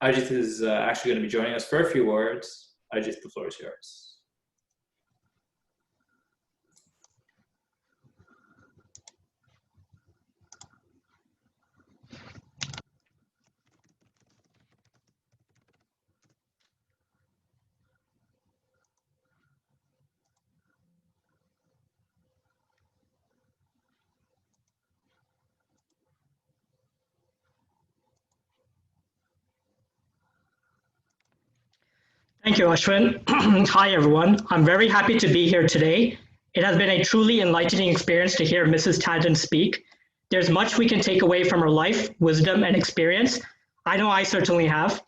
Ajith is actually going to be joining us for a few words. Ajith, the floor is yours. Thank you, Ashwin. Hi, everyone. I'm very happy to be here today. It has been a truly enlightening experience to hear Mrs. Tandon speak. There's much we can take away from her life, wisdom, and experience. I know I certainly have.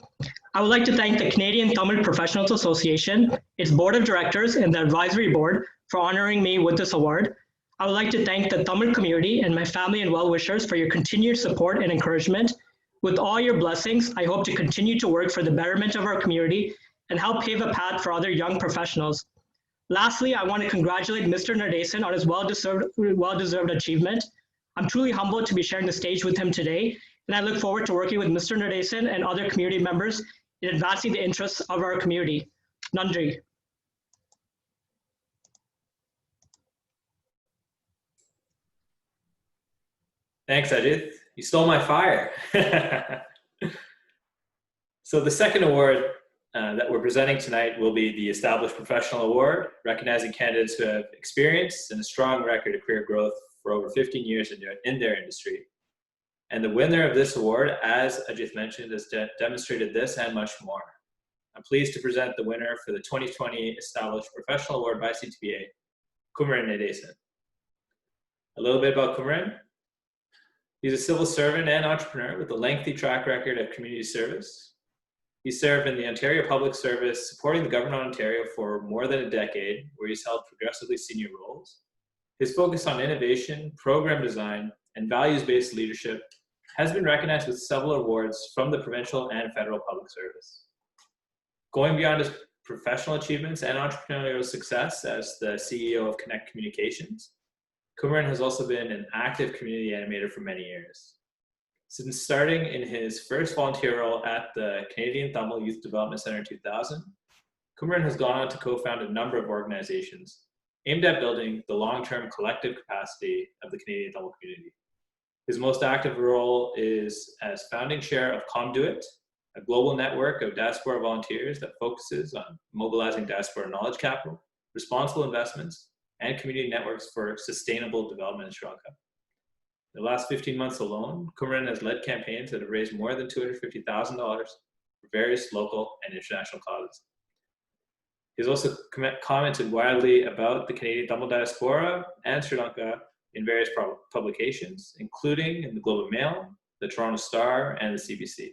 I would like to thank the Canadian Tamil Professionals Association, its board of directors, and the advisory board for honoring me with this award. I would like to thank the Tamil community and my family and well-wishers for your continued support and encouragement. With all your blessings, I hope to continue to work for the betterment of our community and help pave a path for other young professionals. Lastly, I want to congratulate Mr. Nadesan on his well-deserved achievement. I'm truly humbled to be sharing the stage with him today, and I look forward to working with Mr. Nadesan and other community members in advancing the interests of our community. Nandri. Thanks, Ajith. You stole my fire. So the second award that we're presenting tonight will be the Established Professional Award, recognizing candidates who have experience and a strong record of career growth for over 15 years in their industry. And the winner of this award, as Ajith mentioned, has demonstrated this and much more. I'm pleased to present the winner for the 2020 Established Professional Award by CTPA, Kumaran Nadesan. A little bit about Kumaran. He's a civil servant and entrepreneur with a lengthy track record of community service. He served in the Ontario Public Service, supporting the government of Ontario for more than a decade, where he's held progressively senior roles. His focus on innovation, program design, and values-based leadership has been recognized with several awards from the provincial and federal public service. Going beyond his professional achievements and entrepreneurial success as the CEO of Connect Communications, Kumaran has also been an active community animator for many years. Since starting in his first volunteer role at the Canadian Tamil Youth Development Centre in 2000, Kumaran has gone on to co-found a number of organizations aimed at building the long-term collective capacity of the Canadian Tamil community. His most active role is as founding chair of Conduit, a global network of diaspora volunteers that focuses on mobilizing diaspora knowledge capital, responsible investments, and community networks for sustainable development in Sri Lanka. In the last 15 months alone, Kumaran has led campaigns that have raised more than $250,000 for various local and international causes. He's also commented widely about the Canadian Tamil diaspora and Sri Lanka in various publications, including in the Globe and Mail, the Toronto Star, and the CBC.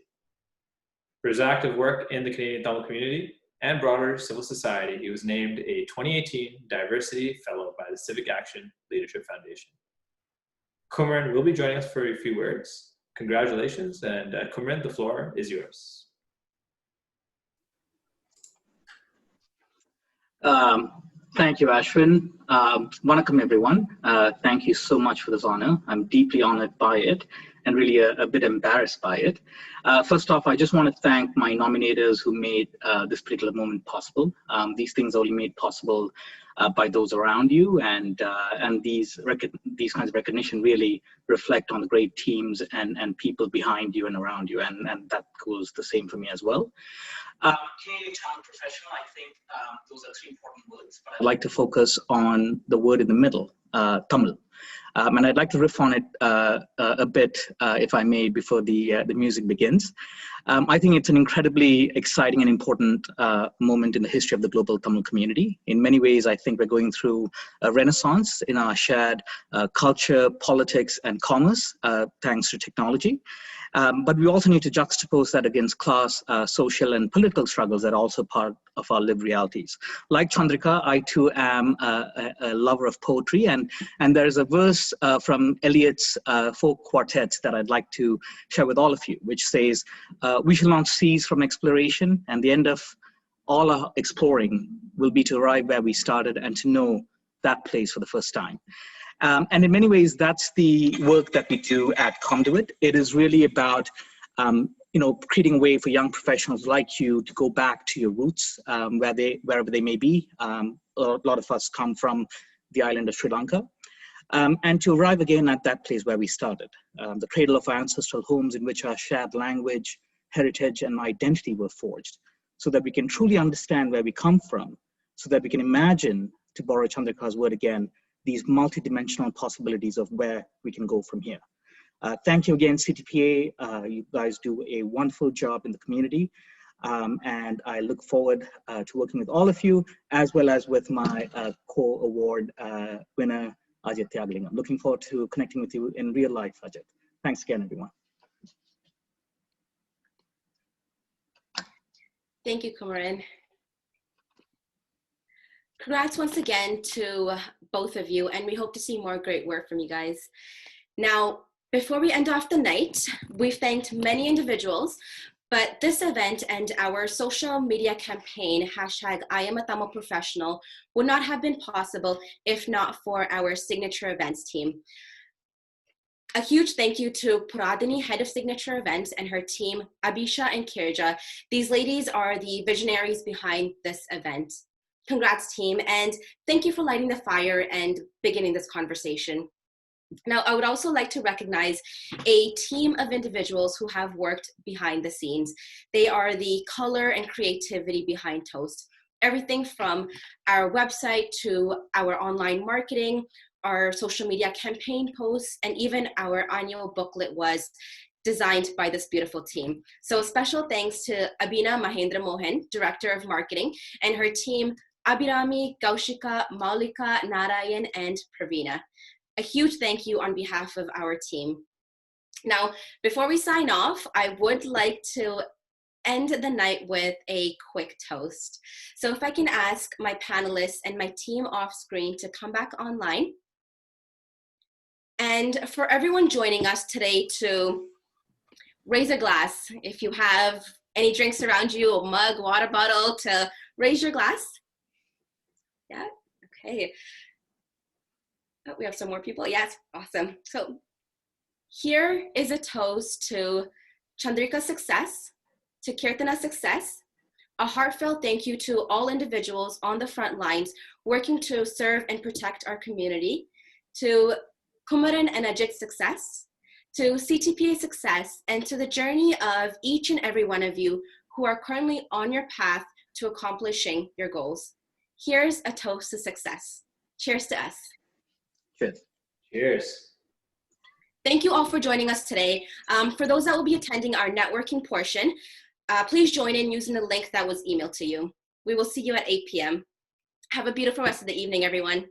For his active work in the Canadian Tamil community and broader civil society, he was named a 2018 Diversity Fellow by the Civic Action Leadership Foundation. Kumaran will be joining us for a few words. Congratulations, and Kumaran, the floor is yours. Thank you, Ashwin. Vanakkam, everyone. Thank you so much for this honor. I'm deeply honored by it and really a bit embarrassed by it. First off, I just want to thank my nominators who made this particular moment possible. These things are only made possible by those around you, and these kinds of recognition really reflect on the great teams and people behind you and around you, and that goes the same for me as well. Canadian Talent Professional, I think those are three important words, but I'd like to focus on the word in the middle, Tamil. And I'd like to riff on it a bit, if I may, before the music begins. I think it's an incredibly exciting and important moment in the history of the global Tamil community. In many ways, I think we're going through a renaissance in our shared culture, politics, and commerce, thanks to technology. But we also need to juxtapose that against class, social, and political struggles that are also part of our lived realities. Like Chandrika, I too am a lover of poetry, and there is a verse from Eliot's folk quartets that I'd like to share with all of you, which says, "We shall not cease from exploration, and the end of all our exploring will be to arrive where we started and to know that place for the first time." And in many ways, that's the work that we do at Conduit. It is really about creating a way for young professionals like you to go back to your roots, wherever they may be. A lot of us come from the island of Sri Lanka, and to arrive again at that place where we started, the cradle of our ancestral homes in which our shared language, heritage, and identity were forged, so that we can truly understand where we come from, so that we can imagine, to borrow Chandrika's word again, these multidimensional possibilities of where we can go from here. Thank you again, CTPA. You guys do a wonderful job in the community. And I look forward to working with all of you, as well as with my co-award winner, Ajith Thiyagalingam. Looking forward to connecting with you in real life, Ajith. Thanks again, everyone. Thank you, Kumaran. Congrats once again to both of you, and we hope to see more great work from you guys. Now, before we end off the night, we've thanked many individuals, but this event and our social media campaign, #IamATamilProfessional, would not have been possible if not for our signature events team. A huge thank you to Puradini, head of signature events, and her team, Abisha and Kirja. These ladies are the visionaries behind this event. Congrats, team, and thank you for lighting the fire and beginning this conversation. Now, I would also like to recognize a team of individuals who have worked behind the scenes. They are the color and creativity behind Toast. Everything from our website to our online marketing, our social media campaign posts, and even our annual booklet was designed by this beautiful team. So special thanks to Abina Mahendra Mohan, Director of Marketing, and her team, Abhirami, Kaushika, Maulika, Narayan, and Pravina. A huge thank you on behalf of our team. Now, before we sign off, I would like to end the night with a quick toast. So if I can ask my panelists and my team off screen to come back online. And for everyone joining us today to raise a glass. If you have any drinks around you, a mug, water bottle, to raise your glass. Yeah, okay. Oh, we have some more people. Yes, awesome. So here is a toast to Chandrika's success, to Kirthana's success, a heartfelt thank you to all individuals on the front lines working to serve and protect our community, to Kumaran and Ajith's success, to CTPA success, and to the journey of each and every one of you who are currently on your path to accomplishing your goals. Here's a toast to success. Cheers to us. Cheers. Cheers. Thank you all for joining us today. For those that will be attending our networking portion, please join in using the link that was emailed to you. We will see you at 8 p.m. Have a beautiful rest of the evening, everyone.